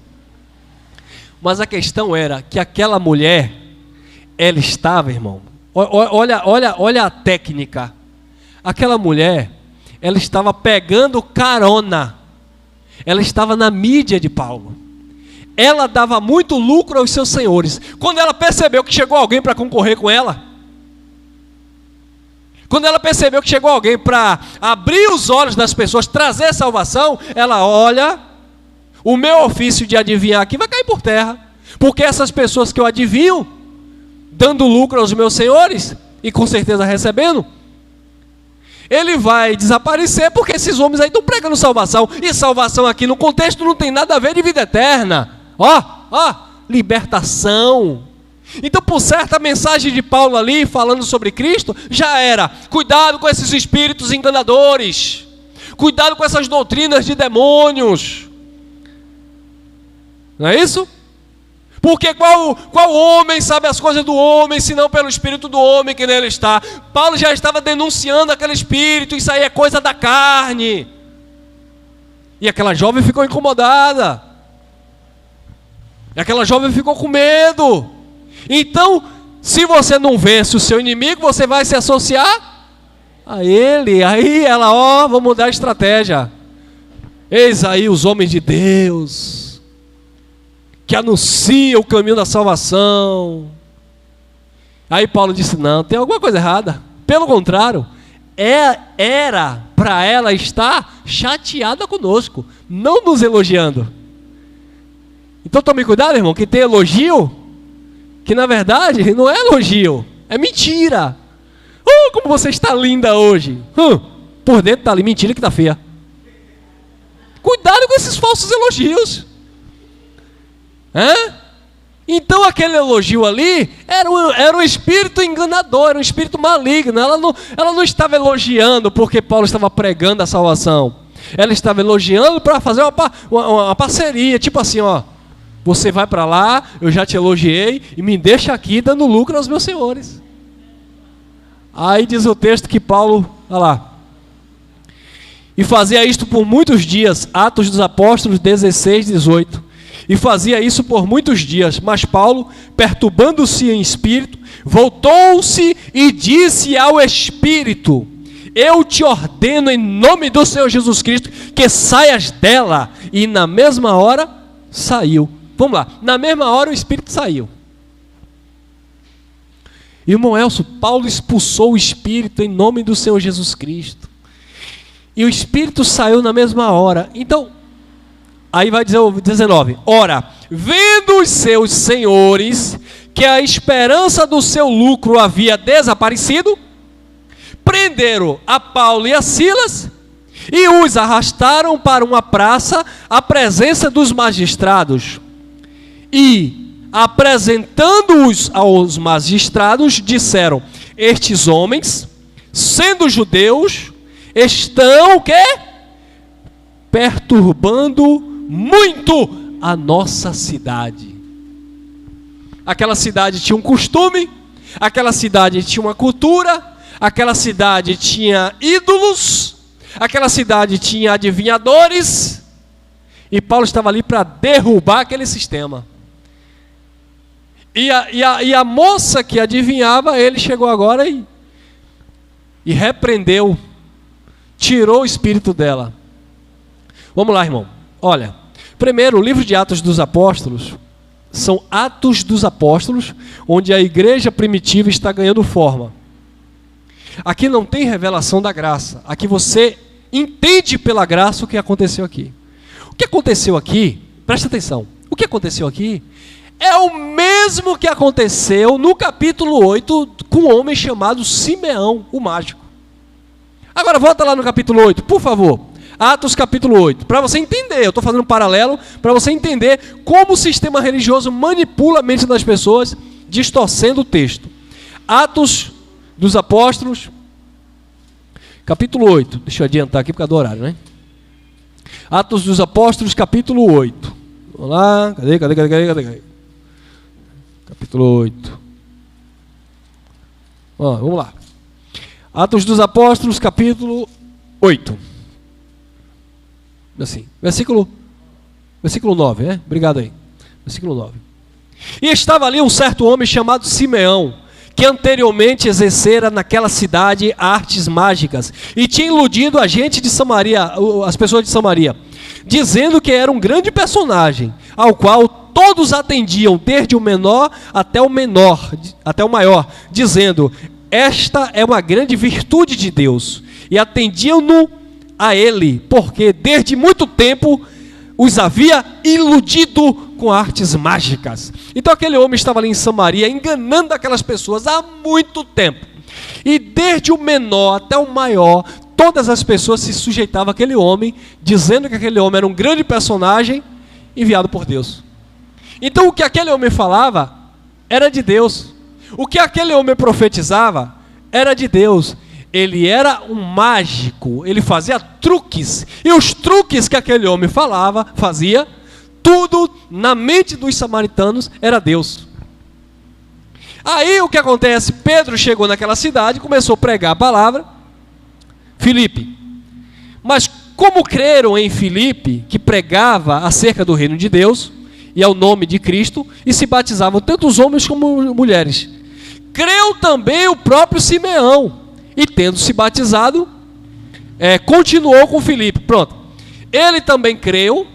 Speaker 2: Mas a questão era que aquela mulher, ela estava, irmão, olha a técnica. Aquela mulher, ela estava pegando carona. Ela estava na mídia de Paulo. Ela dava muito lucro aos seus senhores. Quando ela percebeu que chegou alguém para concorrer com ela, quando ela percebeu que chegou alguém para abrir os olhos das pessoas, trazer salvação, ela olha, o meu ofício de adivinhar aqui vai cair por terra, porque essas pessoas que eu adivinho, dando lucro aos meus senhores, e com certeza recebendo, ele vai desaparecer, porque esses homens aí estão pregando salvação, e salvação aqui no contexto não tem nada a ver de vida eterna, libertação. Então, por certo, a mensagem de Paulo ali, falando sobre Cristo, já era, cuidado com esses espíritos enganadores, cuidado com essas doutrinas de demônios. Não é isso? Porque qual homem sabe as coisas do homem, senão pelo espírito do homem que nele está? Paulo já estava denunciando aquele espírito, isso aí é coisa da carne. E aquela jovem ficou incomodada. E aquela jovem ficou com medo. Então, se você não vence o seu inimigo, você vai se associar a ele. Aí ela, vamos mudar a estratégia. Eis aí os homens de Deus, que anunciam o caminho da salvação. Aí Paulo disse, não, tem alguma coisa errada. Pelo contrário, era para ela estar chateada conosco, não nos elogiando. Então tome cuidado, irmão, que tem elogio que na verdade não é elogio, é mentira. Como você está linda hoje. Por dentro está ali mentira que está feia. Cuidado com esses falsos elogios. Então aquele elogio ali era um espírito enganador, era um espírito maligno. Ela não estava elogiando porque Paulo estava pregando a salvação. Ela estava elogiando para fazer uma parceria, tipo assim, ó, você vai para lá, eu já te elogiei e me deixa aqui dando lucro aos meus senhores. Aí diz o texto que Paulo, olha lá, e fazia isto por muitos dias, Atos dos Apóstolos 16, 18. E fazia isso por muitos dias, mas Paulo, perturbando-se em espírito, voltou-se e disse ao espírito: eu te ordeno em nome do Senhor Jesus Cristo que saias dela. E na mesma hora saiu. Vamos lá, na mesma hora o espírito saiu. Irmão Elcio, Paulo expulsou o espírito em nome do Senhor Jesus Cristo. E o espírito saiu na mesma hora. Então, aí vai dizer o 19: ora, vendo os seus senhores que a esperança do seu lucro havia desaparecido, prenderam a Paulo e a Silas e os arrastaram para uma praça à presença dos magistrados. E, apresentando-os aos magistrados, disseram: estes homens, sendo judeus, estão o quê? Perturbando muito a nossa cidade. Aquela cidade tinha um costume, aquela cidade tinha uma cultura, aquela cidade tinha ídolos, aquela cidade tinha adivinhadores, e Paulo estava ali para derrubar aquele sistema. E a moça que adivinhava, ele chegou agora e repreendeu, tirou o espírito dela. Vamos lá, irmão. Olha, primeiro, o livro de Atos dos Apóstolos são Atos dos Apóstolos, onde a igreja primitiva está ganhando forma. Aqui não tem revelação da graça. Aqui você entende pela graça o que aconteceu aqui. O que aconteceu aqui, presta atenção, o que aconteceu aqui é o mesmo que aconteceu no capítulo 8 com um homem chamado Simeão, o mágico. Agora volta lá no capítulo 8, por favor. Atos capítulo 8, para você entender, eu estou fazendo um paralelo, para você entender como o sistema religioso manipula a mente das pessoas, distorcendo o texto. Atos dos Apóstolos, capítulo 8, deixa eu adiantar aqui por causa do horário, né? Atos dos Apóstolos, capítulo 8. Vamos lá, cadê? Capítulo 8. Ó, vamos lá. Atos dos Apóstolos, capítulo 8. Assim, versículo 9, né? Obrigado aí. Versículo 9. E estava ali um certo homem chamado Simeão, que anteriormente exercera naquela cidade artes mágicas, e tinha iludido a gente de Samaria, as pessoas de Samaria, dizendo que era um grande personagem, ao qual todos atendiam, desde o menor até o maior, dizendo: esta é uma grande virtude de Deus, e atendiam-no a ele, porque desde muito tempo os havia iludido com artes mágicas. Então aquele homem estava ali em Samaria, enganando aquelas pessoas há muito tempo, e desde o menor até o maior, todas as pessoas se sujeitavam àquele homem, dizendo que aquele homem era um grande personagem enviado por Deus. Então o que aquele homem falava era de Deus, o que aquele homem profetizava era de Deus. Ele era um mágico, ele fazia truques, e os truques que aquele homem fazia, tudo na mente dos samaritanos era Deus. Aí o que acontece? Pedro chegou naquela cidade, começou a pregar a palavra, Filipe. Mas como creram em Filipe, que pregava acerca do reino de Deus, e ao nome de Cristo, e se batizavam tanto os homens como mulheres, creu também o próprio Simeão, e tendo se batizado, continuou com Filipe. Pronto. Ele também creu,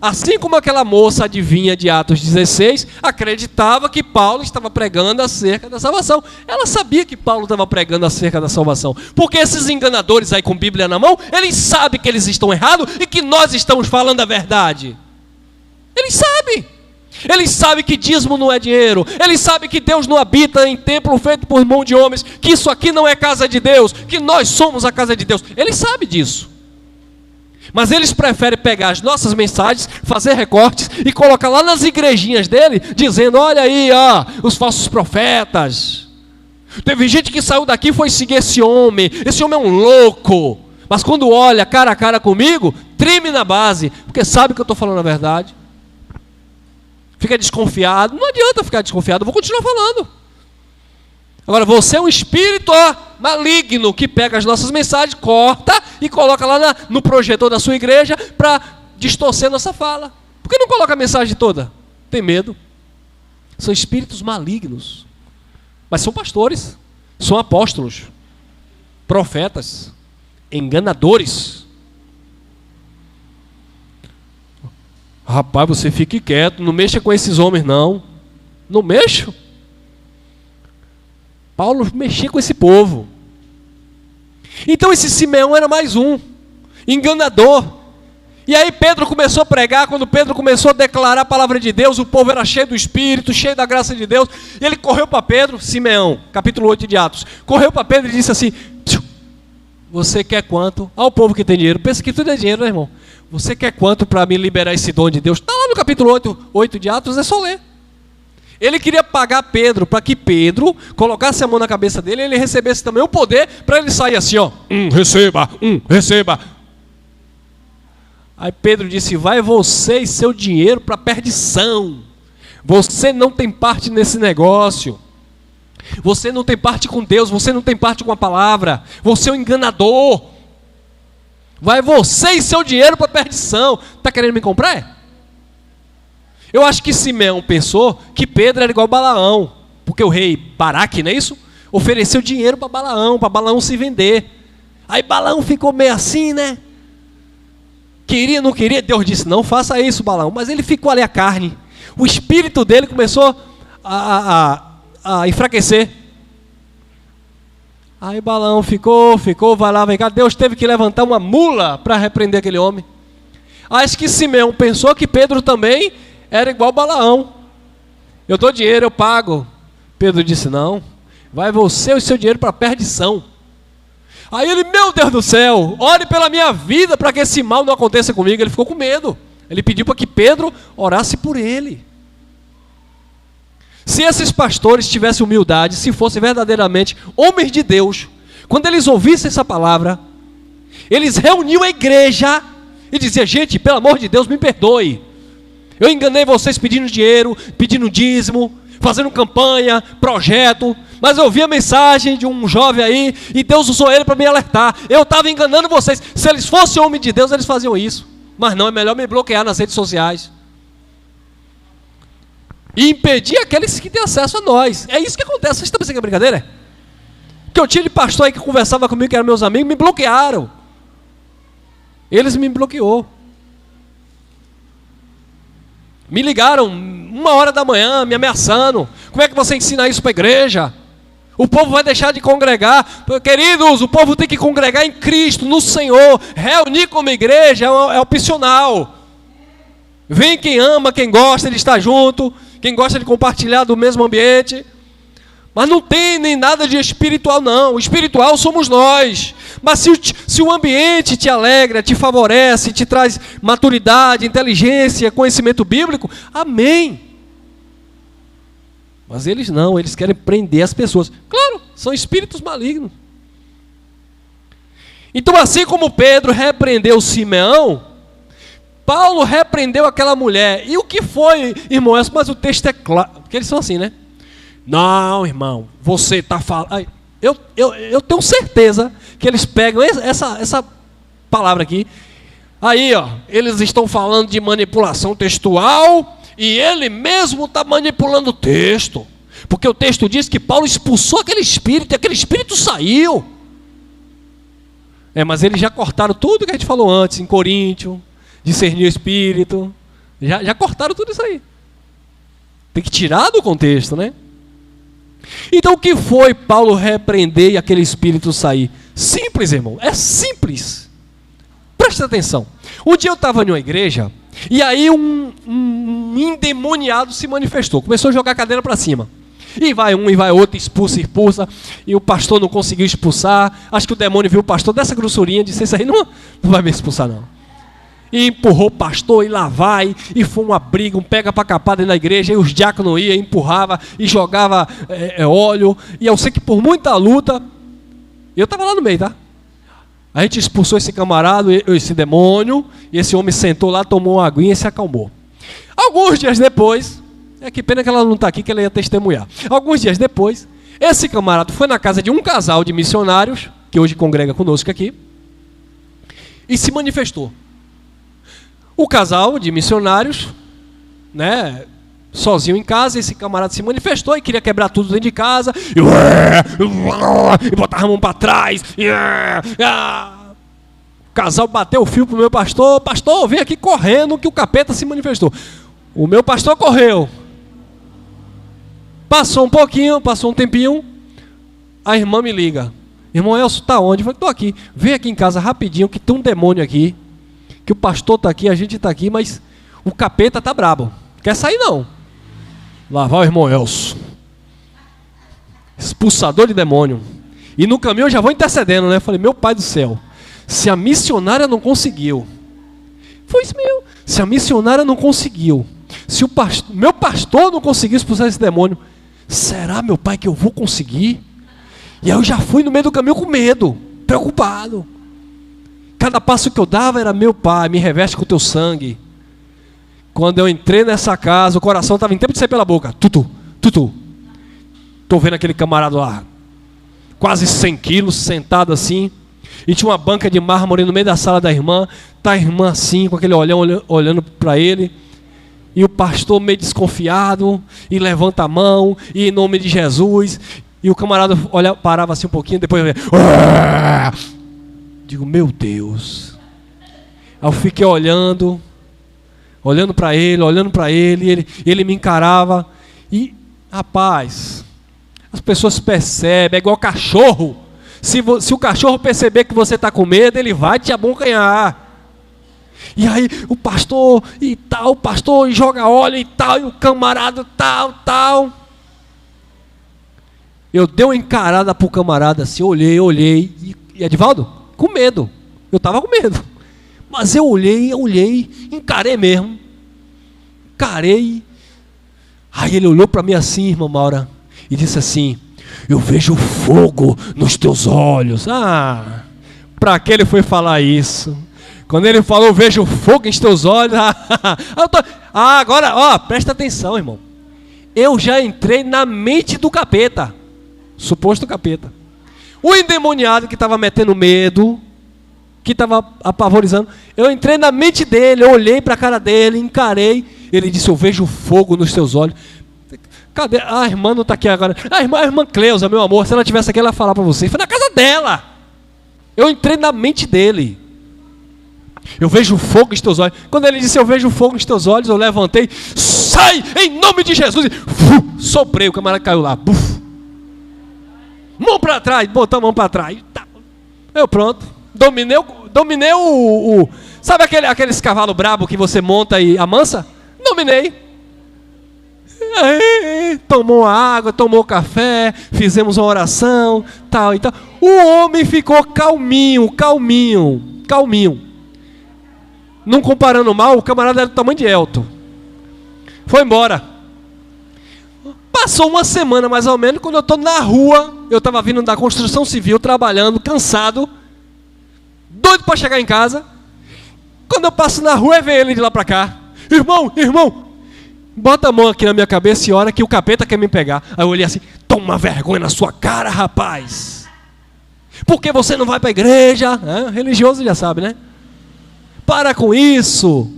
Speaker 2: assim como aquela moça adivinha de Atos 16, acreditava que Paulo estava pregando acerca da salvação. Ela sabia que Paulo estava pregando acerca da salvação, porque esses enganadores aí com Bíblia na mão, eles sabem que eles estão errados e que nós estamos falando a verdade. Eles sabem. Eles sabem que dízimo não é dinheiro. Eles sabem que Deus não habita em templo feito por mão de homens, que isso aqui não é casa de Deus, que nós somos a casa de Deus. Eles sabem disso. Mas eles preferem pegar as nossas mensagens, fazer recortes e colocar lá nas igrejinhas dele, dizendo, olha aí, ó, os falsos profetas. Teve gente que saiu daqui e foi seguir esse homem é um louco. Mas quando olha cara a cara comigo, treme na base, porque sabe que eu estou falando a verdade. Fica desconfiado. Não adianta ficar desconfiado, eu vou continuar falando. Agora, você é um espírito maligno que pega as nossas mensagens, corta e coloca lá no projetor da sua igreja para distorcer nossa fala. Por que não coloca a mensagem toda? Tem medo. São espíritos malignos. Mas são pastores, são apóstolos, profetas, enganadores. Rapaz, você fique quieto, não mexa com esses homens não. Não mexo. Paulo mexia com esse povo. Então esse Simeão era mais um enganador. E aí Pedro começou a pregar. Quando Pedro começou a declarar a palavra de Deus, o povo era cheio do Espírito, cheio da graça de Deus. E ele correu para Pedro, Simeão, capítulo 8 de Atos. Correu para Pedro e disse assim, você quer quanto? Ao povo que tem dinheiro. Pensa que tudo é dinheiro, né, irmão? Você quer quanto para me liberar esse dom de Deus? Está lá no capítulo 8 de Atos, é só ler. Ele queria pagar Pedro para que Pedro colocasse a mão na cabeça dele e ele recebesse também o poder para ele sair assim, ó. Receba. Aí Pedro disse, vai você e seu dinheiro para a perdição. Você não tem parte nesse negócio. Você não tem parte com Deus, você não tem parte com a palavra. Você é um enganador. Vai você e seu dinheiro para a perdição. Está querendo me comprar? Eu acho que Simeão pensou que Pedro era igual Balaão, porque o rei Baraque, não é isso? Ofereceu dinheiro para Balaão se vender. Aí Balaão ficou meio assim, né? Queria, não queria, Deus disse, não faça isso, Balaão. Mas ele ficou ali a carne. O espírito dele começou a enfraquecer. Aí Balaão ficou, vai lá, vem cá. Deus teve que levantar uma mula para repreender aquele homem. Acho que Simeão pensou que Pedro também era igual Balaão. Eu dou dinheiro, eu pago. Pedro disse, não, vai você e o seu dinheiro para a perdição. Aí ele, meu Deus do céu, ore pela minha vida para que esse mal não aconteça comigo. Ele ficou com medo. Ele pediu para que Pedro orasse por ele. Se esses pastores tivessem humildade, se fossem verdadeiramente homens de Deus, quando eles ouvissem essa palavra, eles reuniam a igreja e diziam, gente, pelo amor de Deus, me perdoe. Eu enganei vocês pedindo dinheiro, pedindo dízimo, fazendo campanha, projeto, mas eu ouvi a mensagem de um jovem aí e Deus usou ele para me alertar. Eu estava enganando vocês. Se eles fossem homens de Deus, eles faziam isso. Mas não, é melhor me bloquear nas redes sociais e impedir aqueles que têm acesso a nós. É isso que acontece. Vocês estão pensando que é brincadeira? Que eu tinha de pastor aí que conversava comigo, que eram meus amigos, me bloquearam. Eles me bloqueou. Me ligaram 1h da manhã, me ameaçando. Como é que você ensina isso para a igreja? O povo vai deixar de congregar. Queridos, o povo tem que congregar em Cristo, no Senhor. Reunir como igreja é opcional. Vem quem ama, quem gosta de estar junto, quem gosta de compartilhar do mesmo ambiente. Mas não tem nem nada de espiritual não. O espiritual somos nós. Mas se o ambiente te alegra, te favorece, te traz maturidade, inteligência, conhecimento bíblico, amém. Mas eles não, eles querem prender as pessoas. Claro, são espíritos malignos. Então assim como Pedro repreendeu Simeão, Paulo repreendeu aquela mulher. E o que foi, irmão? Mas o texto é claro, porque eles são assim, né? Não, irmão, você está falando... Eu tenho certeza que eles pegam essa palavra aqui. Aí, ó, eles estão falando de manipulação textual e ele mesmo está manipulando o texto. Porque o texto diz que Paulo expulsou aquele espírito e aquele espírito saiu. Mas eles já cortaram tudo que a gente falou antes, em Coríntio, discernir o espírito. Já cortaram tudo isso aí. Tem que tirar do contexto, né? Então o que foi Paulo repreender e aquele espírito sair? Simples, irmão, é simples. Presta atenção. Um dia eu estava em uma igreja e aí um endemoniado se manifestou. Começou a jogar a cadeira para cima. E vai um e vai outro, expulsa. E o pastor não conseguiu expulsar. Acho que o demônio viu o pastor dessa grossurinha e disse, isso aí não vai me expulsar não. E empurrou o pastor, e lá vai, e foi uma briga, um pega pra capar dentro da igreja, e os diáconos iam, empurrava, e jogava óleo, e eu sei que por muita luta, eu estava lá no meio, tá? A gente expulsou esse camarada, esse demônio, e esse homem sentou lá, tomou uma aguinha e se acalmou. Alguns dias depois, que pena que ela não está aqui, que ela ia testemunhar. Alguns dias depois, esse camarada foi na casa de um casal de missionários, que hoje congrega conosco aqui, e se manifestou. O casal de missionários, né, sozinho em casa, esse camarada se manifestou e queria quebrar tudo dentro de casa, e botar a mão para trás. O casal bateu o fio pro meu pastor: pastor, vem aqui correndo que o capeta se manifestou. O meu pastor correu. Passou um tempinho, a irmã me liga: irmão Elcio, tá onde? Eu falei: tô aqui. Vem aqui em casa rapidinho que tem um demônio aqui, que o pastor tá aqui, a gente tá aqui, mas o capeta tá brabo. Quer sair não? Lá vai o irmão Elcio, expulsador de demônio. E no caminho eu já vou intercedendo, né? Eu falei: meu pai do céu, se a missionária não conseguiu, foi isso mesmo. Se a missionária não conseguiu, se o meu pastor não conseguiu expulsar esse demônio, será, meu pai, que eu vou conseguir? E aí eu já fui no meio do caminho com medo, preocupado. Cada passo que eu dava era: meu pai, me reveste com o teu sangue. Quando eu entrei nessa casa, o coração estava em tempo de sair pela boca. Tutu, tutu. Estou vendo aquele camarada lá, quase 100 quilos, sentado assim. E tinha uma banca de mármore no meio da sala da irmã. Está a irmã assim, com aquele olhão olhando para ele. E o pastor meio desconfiado, e levanta a mão, e em nome de Jesus. E o camarada parava assim um pouquinho, depois digo: meu Deus. Aí eu fiquei olhando para ele, ele me encarava. E, rapaz, as pessoas percebem, é igual cachorro. Se o cachorro perceber que você está com medo, ele vai te abocanhar. E aí o pastor joga óleo e tal, e o camarada tal. Eu dei uma encarada pro camarada assim, olhei, e Edivaldo, com medo. Eu estava com medo. Mas eu olhei, encarei mesmo. Encarei. Aí ele olhou para mim assim, irmã Maura, e disse assim: eu vejo fogo nos teus olhos. Para que ele foi falar isso? Quando ele falou: eu vejo fogo nos teus olhos. Agora, presta atenção, irmão. Eu já entrei na mente do capeta. Suposto capeta. O endemoniado que estava metendo medo, que estava apavorizando, eu entrei na mente dele, eu olhei para a cara dele, encarei. Ele disse: eu vejo fogo nos teus olhos. Cadê? A irmã não está aqui agora. A irmã Cleusa, meu amor, se ela estivesse aqui, ela ia falar para você. Foi na casa dela. Eu entrei na mente dele. Eu vejo fogo nos teus olhos. Quando ele disse: eu vejo fogo nos teus olhos, eu levantei: sai em nome de Jesus. E soprei, o camarada caiu lá. Mão para trás, botou a mão para trás. Eu pronto. Dominei o sabe aqueles cavalos brabo que você monta e amansa? Dominei. Aí, tomou água, tomou café, fizemos uma oração, tal e tal. O homem ficou calminho. Não comparando mal, o camarada era do tamanho de Elton. Foi embora. Passou uma semana mais ou menos, quando eu estou na rua, eu estava vindo da construção civil, trabalhando, cansado, doido para chegar em casa. Quando eu passo na rua, vem ele de lá para cá: irmão, bota a mão aqui na minha cabeça e ora que o capeta quer me pegar. Aí eu olhei assim: toma vergonha na sua cara, rapaz. Por que você não vai para a igreja? Religioso já sabe, né? Para com isso.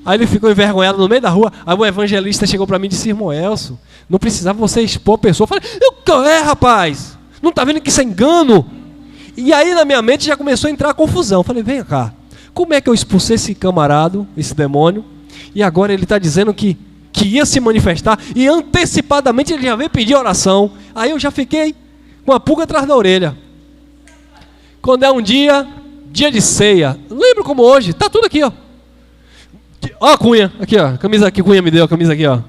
Speaker 2: Aí ele ficou envergonhado no meio da rua. Aí o evangelista chegou para mim e disse: irmão Elcio, não precisava você expor a pessoa. Eu falei: rapaz, não está vendo que isso é engano? E aí na minha mente já começou a entrar a confusão. Eu falei: vem cá, como é que eu expulsei esse camarada, esse demônio, e agora ele está dizendo que ia se manifestar, e antecipadamente ele já veio pedir oração. Aí eu já fiquei com a pulga atrás da orelha. Quando é um dia de ceia, lembro como hoje, está tudo aqui, ó. Ó a Cunha, aqui ó, camisa que Cunha me deu, a camisa aqui ó.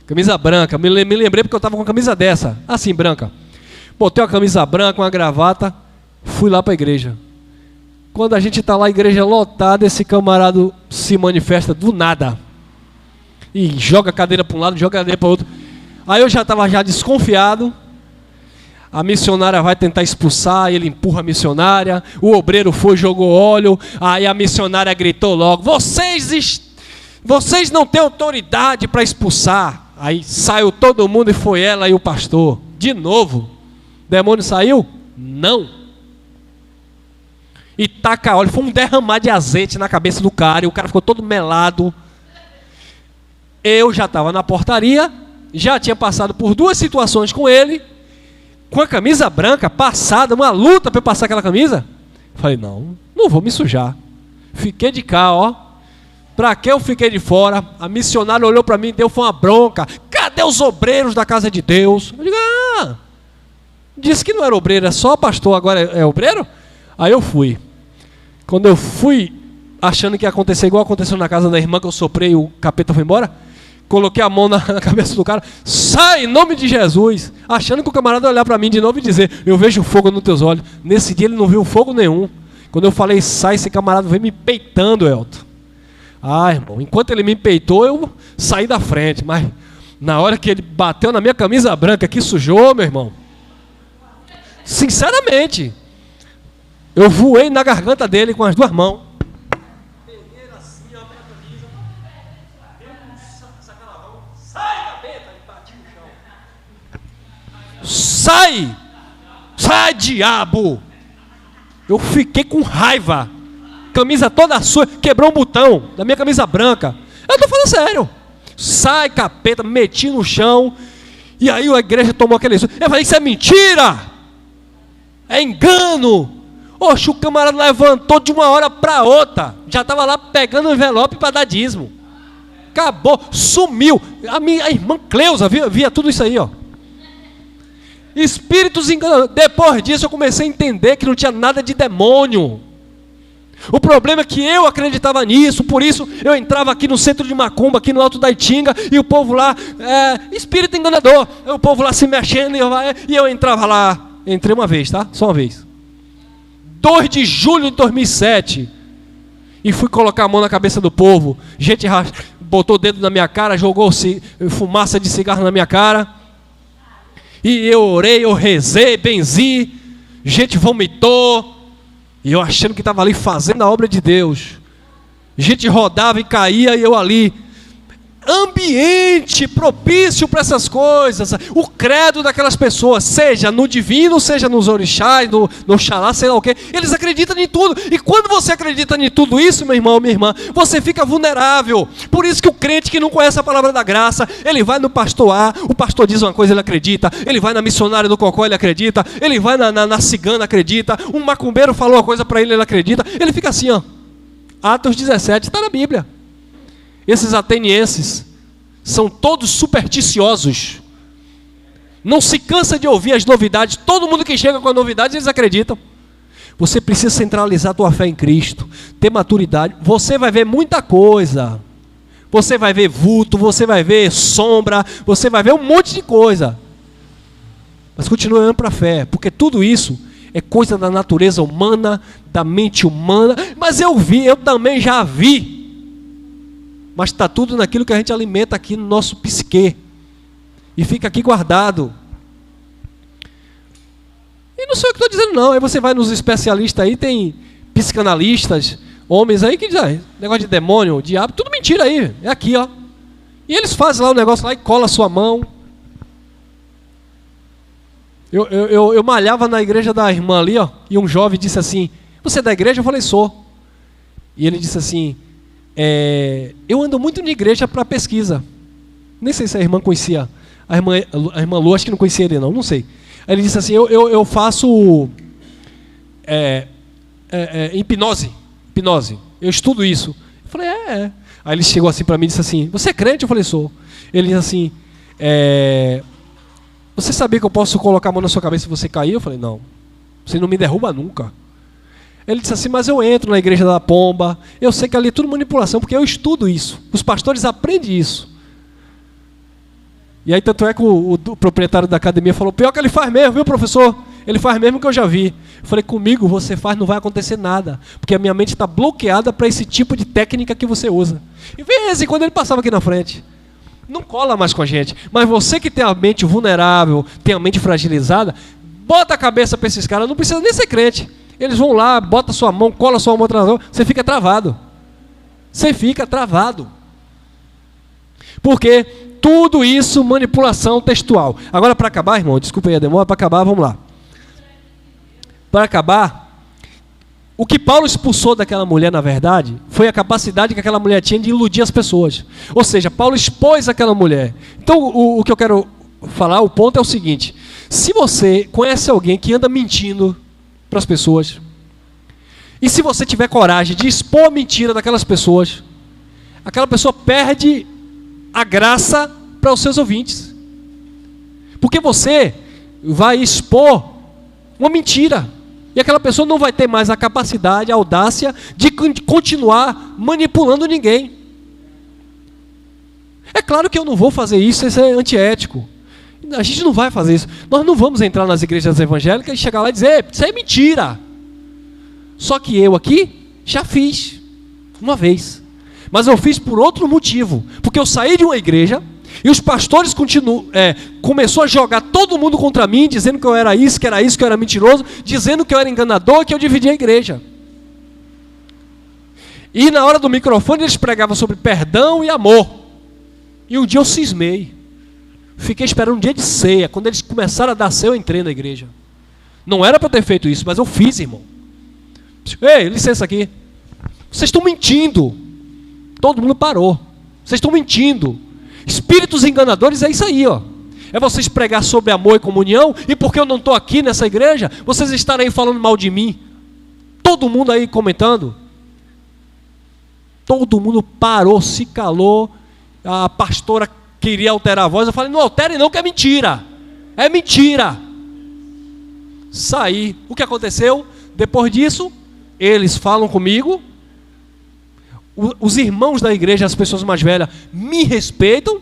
Speaker 2: Camisa branca, me lembrei porque eu estava com a camisa dessa, assim, branca. Botei uma camisa branca, uma gravata, fui lá para a igreja. Quando a gente está lá, a igreja lotada, esse camarada se manifesta do nada. E joga a cadeira para um lado, joga a cadeira para o outro. Aí eu já estava desconfiado. A missionária vai tentar expulsar, ele empurra a missionária. O obreiro foi, jogou óleo. Aí a missionária gritou logo: vocês não têm autoridade para expulsar. Aí saiu todo mundo e foi ela e o pastor. De novo. O demônio saiu? Não. E taca óleo. Foi um derramar de azeite na cabeça do cara. E o cara ficou todo melado. Eu já estava na portaria. Já tinha passado por 2 situações com ele. Com a camisa branca, passada, uma luta para eu passar aquela camisa. Falei, não vou me sujar. Fiquei de cá, ó. Para que eu fiquei de fora? A missionária olhou para mim e deu uma bronca. Cadê os obreiros da casa de Deus? Eu digo, disse que não era obreiro, é só pastor, agora é obreiro? Aí eu fui. Quando eu fui, achando que ia acontecer igual aconteceu na casa da irmã, que eu soprei e o capeta foi embora, coloquei a mão na cabeça do cara, sai em nome de Jesus, achando que o camarada ia olhar para mim de novo e dizer, eu vejo fogo nos teus olhos. Nesse dia ele não viu fogo nenhum. Quando eu falei sai, esse camarada veio me peitando, Elton. Irmão, enquanto ele me peitou, eu saí da frente, mas na hora que ele bateu na minha camisa branca, que sujou, meu irmão, sinceramente, eu voei na garganta dele com as 2 mãos. Peguei assim, ó, minha camisa, deu um sacalavão, sai da beta, e bati no chão. Sai, diabo! Eu fiquei com raiva. Camisa toda sua, quebrou um botão da minha camisa branca. Eu estou falando sério. Sai, capeta, meti no chão. E aí a igreja tomou aquele... Eu falei, isso é mentira! É engano! Oxe, o camarada levantou de uma hora para outra. Já estava lá pegando o envelope para dar dízimo. Acabou, sumiu. A irmã Cleusa via tudo isso aí, ó. Espíritos enganadores. Depois disso eu comecei a entender que não tinha nada de demônio. O problema é que eu acreditava nisso, por isso eu entrava aqui no centro de Macumba, aqui no Alto da Itinga, e o povo lá, espírito enganador, o povo lá se mexendo, e eu entrava lá, entrei uma vez, tá? Só uma vez. 2 de julho de 2007, e fui colocar a mão na cabeça do povo, gente botou o dedo na minha cara, jogou fumaça de cigarro na minha cara, e eu orei, eu rezei, benzi, gente vomitou, e eu achando que estava ali fazendo a obra de Deus. Gente rodava e caía e eu ali. Ambiente propício para essas coisas. O credo daquelas pessoas, seja no divino, seja nos orixás, no xalá, sei lá o quê. Eles acreditam em tudo. E quando você acredita em tudo isso, meu irmão, minha irmã, você fica vulnerável. Por isso que o crente que não conhece a palavra da graça, ele vai no pastor A, o pastor diz uma coisa, ele acredita. Ele vai na missionária do Cocó, ele acredita. Ele vai na cigana, acredita. Um macumbeiro falou uma coisa para ele, ele acredita. Ele fica assim, ó. Atos 17, está na Bíblia. Esses atenienses são todos supersticiosos. Não se cansa de ouvir as novidades. Todo mundo que chega com a novidade, eles acreditam. Você precisa centralizar a tua fé em Cristo, ter maturidade. Você vai ver muita coisa. Você vai ver vulto, você vai ver sombra, você vai ver um monte de coisa. Mas continue olhando para a fé, porque tudo isso é coisa da natureza humana, da mente humana. Mas eu também já vi. Mas está tudo naquilo que a gente alimenta aqui no nosso psique. E fica aqui guardado. E não sou eu que estou dizendo não. Aí você vai nos especialistas aí, tem psicanalistas, homens aí que dizem, negócio de demônio, diabo, tudo mentira aí. É aqui, ó. E eles fazem lá o negócio lá e cola a sua mão. Eu malhava na igreja da irmã ali, ó. E um jovem disse assim, você é da igreja? Eu falei, sou. E ele disse assim, eu ando muito na igreja para pesquisa. Nem sei se a irmã conhecia. A irmã Lu, acho que não conhecia ele não sei. Aí ele disse assim, eu faço hipnose. Eu estudo isso. Eu falei, Aí ele chegou assim para mim e disse assim, você é crente? Eu falei, sou. Ele disse assim, você sabia que eu posso colocar a mão na sua cabeça e você cair? Eu falei, não. Você não me derruba nunca. Ele disse assim, mas eu entro na igreja da Pomba, eu sei que ali é tudo manipulação, porque eu estudo isso. Os pastores aprendem isso. E aí tanto é que o proprietário da academia falou, pior que ele faz mesmo, viu, professor? Ele faz mesmo que eu já vi. Eu falei, comigo você faz, não vai acontecer nada. Porque a minha mente está bloqueada para esse tipo de técnica que você usa. E de vez em quando ele passava aqui na frente. Não cola mais com a gente. Mas você que tem a mente vulnerável, tem a mente fragilizada, bota a cabeça para esses caras, não precisa nem ser crente. Eles vão lá, bota sua mão, cola sua mão atrás, você fica travado. Você fica travado. Porque tudo isso, manipulação textual. Agora, para acabar, irmão, desculpa aí a demora, para acabar, vamos lá. Para acabar, o que Paulo expulsou daquela mulher, na verdade, foi a capacidade que aquela mulher tinha de iludir as pessoas. Ou seja, Paulo expôs aquela mulher. Então, o que eu quero falar, o ponto é o seguinte: se você conhece alguém que anda mentindo para as pessoas, e se você tiver coragem de expor a mentira daquelas pessoas, aquela pessoa perde a graça para os seus ouvintes. Porque você vai expor uma mentira. E aquela pessoa não vai ter mais a capacidade, a audácia de continuar manipulando ninguém. É claro que eu não vou fazer isso é antiético. A gente não vai fazer isso. Nós não vamos entrar nas igrejas evangélicas e chegar lá e dizer, isso é mentira. Só que eu aqui já fiz uma vez. Mas eu fiz por outro motivo. Porque eu saí de uma igreja e os pastores começou a jogar todo mundo contra mim, dizendo que eu era isso, que eu era mentiroso, dizendo que eu era enganador, que eu dividia a igreja. E na hora do microfone eles pregavam sobre perdão e amor. E um dia eu cismei. Fiquei esperando um dia de ceia. Quando eles começaram a dar ceia, eu entrei na igreja. Não era para eu ter feito isso, mas eu fiz, irmão. Ei, licença aqui. Vocês estão mentindo. Todo mundo parou. Vocês estão mentindo. Espíritos enganadores é isso aí, ó. É vocês pregar sobre amor e comunhão, e porque eu não estou aqui nessa igreja, vocês estarem aí falando mal de mim. Todo mundo aí comentando. Todo mundo parou, se calou. A pastora queria alterar a voz. Eu falei, não altere não, que é mentira. É mentira. Saí. O que aconteceu? Depois disso, eles falam comigo. Os irmãos da igreja, as pessoas mais velhas, me respeitam.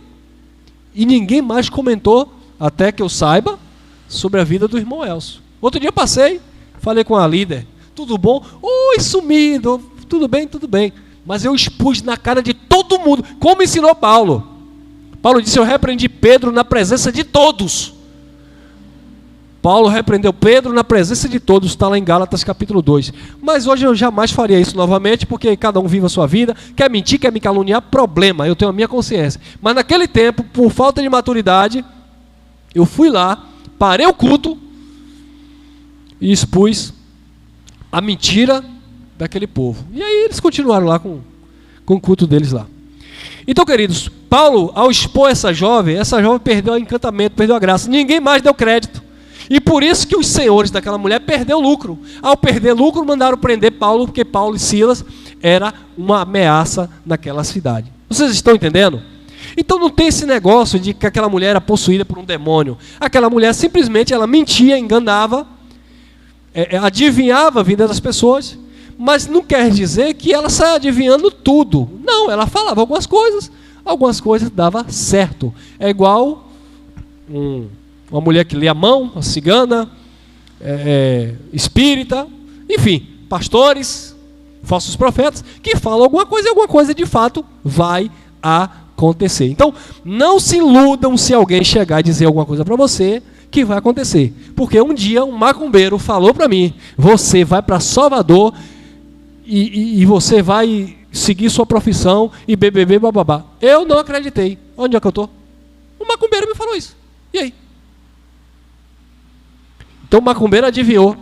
Speaker 2: E ninguém mais comentou, até que eu saiba, sobre a vida do irmão Elcio. Outro dia passei, falei com a líder. Tudo bom? Oi, sumido. Tudo bem, tudo bem. Mas eu expus na cara de todo mundo, como ensinou Paulo. Paulo disse, eu repreendi Pedro na presença de todos. Paulo repreendeu Pedro na presença de todos, está lá em Gálatas capítulo 2. Mas hoje eu jamais faria isso novamente, porque cada um vive a sua vida, quer mentir, quer me caluniar, problema, eu tenho a minha consciência. Mas naquele tempo, por falta de maturidade, eu fui lá, parei o culto e expus a mentira daquele povo. E aí eles continuaram lá com o culto deles lá. Então, queridos, Paulo, ao expor essa jovem perdeu o encantamento, perdeu a graça. Ninguém mais deu crédito. E por isso que os senhores daquela mulher perderam lucro. Ao perder lucro, mandaram prender Paulo, porque Paulo e Silas era uma ameaça naquela cidade. Vocês estão entendendo? Então não tem esse negócio de que aquela mulher era possuída por um demônio. Aquela mulher simplesmente ela mentia, enganava, adivinhava a vida das pessoas, mas não quer dizer que ela saia adivinhando tudo. Não, ela falava algumas coisas dava certo. É igual uma mulher que lê a mão, a cigana, espírita, enfim, pastores, falsos profetas, que falam alguma coisa e alguma coisa de fato vai acontecer. Então, não se iludam se alguém chegar e dizer alguma coisa para você que vai acontecer. Porque um dia um macumbeiro falou para mim, você vai para Salvador e você vai seguir sua profissão e BBB, bababá. Eu não acreditei. Onde é que eu estou? Um macumbeiro me falou isso. E aí? Então o macumbeiro adivinhou.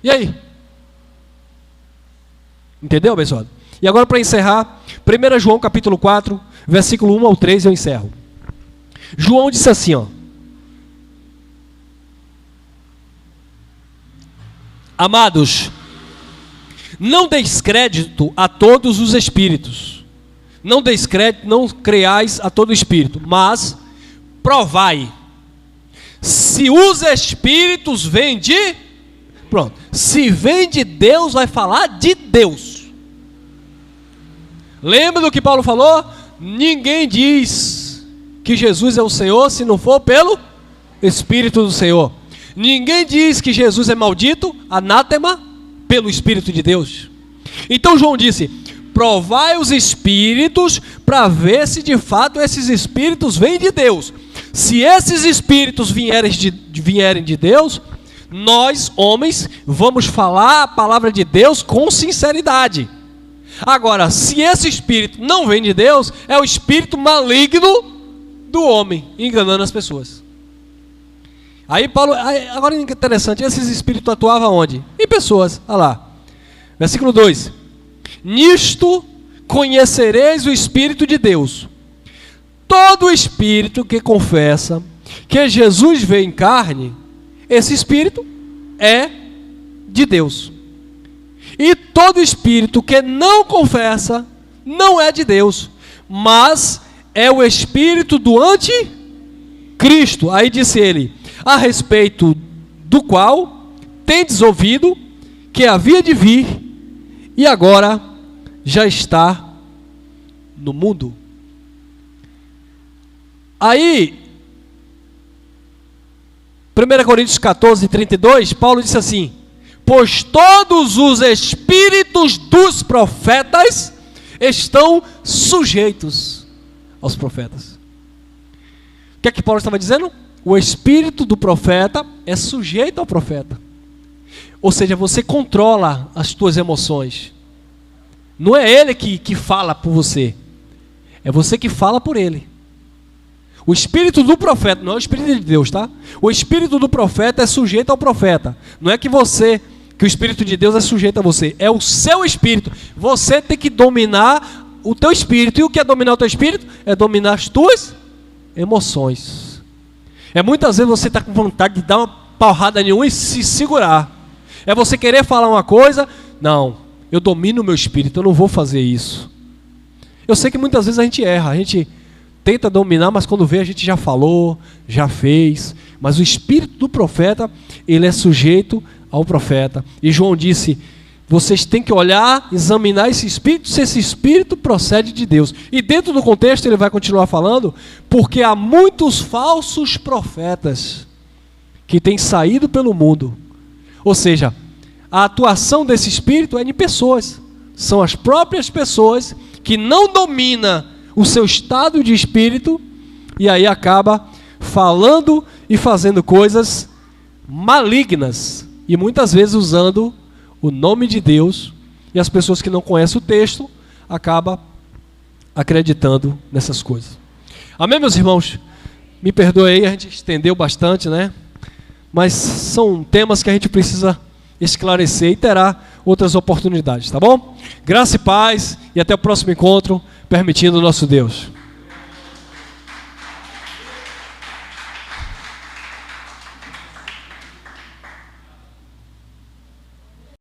Speaker 2: E aí? Entendeu, abençoado? E agora para encerrar, 1 João capítulo 4, versículo 1 ao 3, eu encerro. João disse assim, ó. Amados, não deis crédito a todos os espíritos. Não deis crédito, não creais a todo espírito, mas provai se os espíritos vêm de... Pronto. Se vem de Deus, vai falar de Deus. Lembra do que Paulo falou? Ninguém diz que Jesus é o Senhor se não for pelo Espírito do Senhor. Ninguém diz que Jesus é maldito, anátema, pelo Espírito de Deus. Então João disse: provai os espíritos para ver se de fato esses espíritos vêm de Deus. Se esses espíritos vierem de Deus, nós, homens, vamos falar a palavra de Deus com sinceridade. Agora, se esse espírito não vem de Deus, é o espírito maligno do homem, enganando as pessoas. Aí Paulo, agora é interessante, esses espíritos atuavam onde? Em pessoas, olha lá. Versículo 2. Nisto conhecereis o Espírito de Deus. Todo espírito que confessa que Jesus veio em carne, esse espírito é de Deus. E todo espírito que não confessa, não é de Deus, mas é o espírito do anticristo. Aí disse ele: a respeito do qual tendes ouvido que havia de vir, e agora já está no mundo. Aí, 1 Coríntios 14, 32, Paulo disse assim: pois todos os espíritos dos profetas estão sujeitos aos profetas. O que é que Paulo estava dizendo? O espírito do profeta é sujeito ao profeta. Ou seja, você controla as tuas emoções. Não é ele que fala por você, é você que fala por ele. O espírito do profeta, não é o espírito de Deus, tá? O espírito do profeta é sujeito ao profeta. Não é que o espírito de Deus é sujeito a você, é o seu espírito. Você tem que dominar o teu espírito. E o que é dominar o teu espírito? É dominar as tuas emoções. Muitas vezes você está com vontade de dar uma porrada em um e se segurar. É você querer falar uma coisa, não, eu domino o meu espírito, eu não vou fazer isso. Eu sei que muitas vezes a gente erra, a gente tenta dominar, mas quando vê a gente já falou, já fez. Mas o espírito do profeta, ele é sujeito ao profeta. E João disse: vocês têm que olhar, examinar esse espírito, se esse espírito procede de Deus. E dentro do contexto ele vai continuar falando: porque há muitos falsos profetas que têm saído pelo mundo. Ou seja, a atuação desse espírito é em pessoas. São as próprias pessoas que não dominam o seu estado de espírito, e aí acaba falando e fazendo coisas malignas, e muitas vezes usando o nome de Deus, e as pessoas que não conhecem o texto acabam acreditando nessas coisas. Amém, meus irmãos? Me perdoe aí, a gente estendeu bastante, né? Mas são temas que a gente precisa esclarecer e terá outras oportunidades, tá bom? Graça e paz, e até o próximo encontro, permitindo o nosso Deus.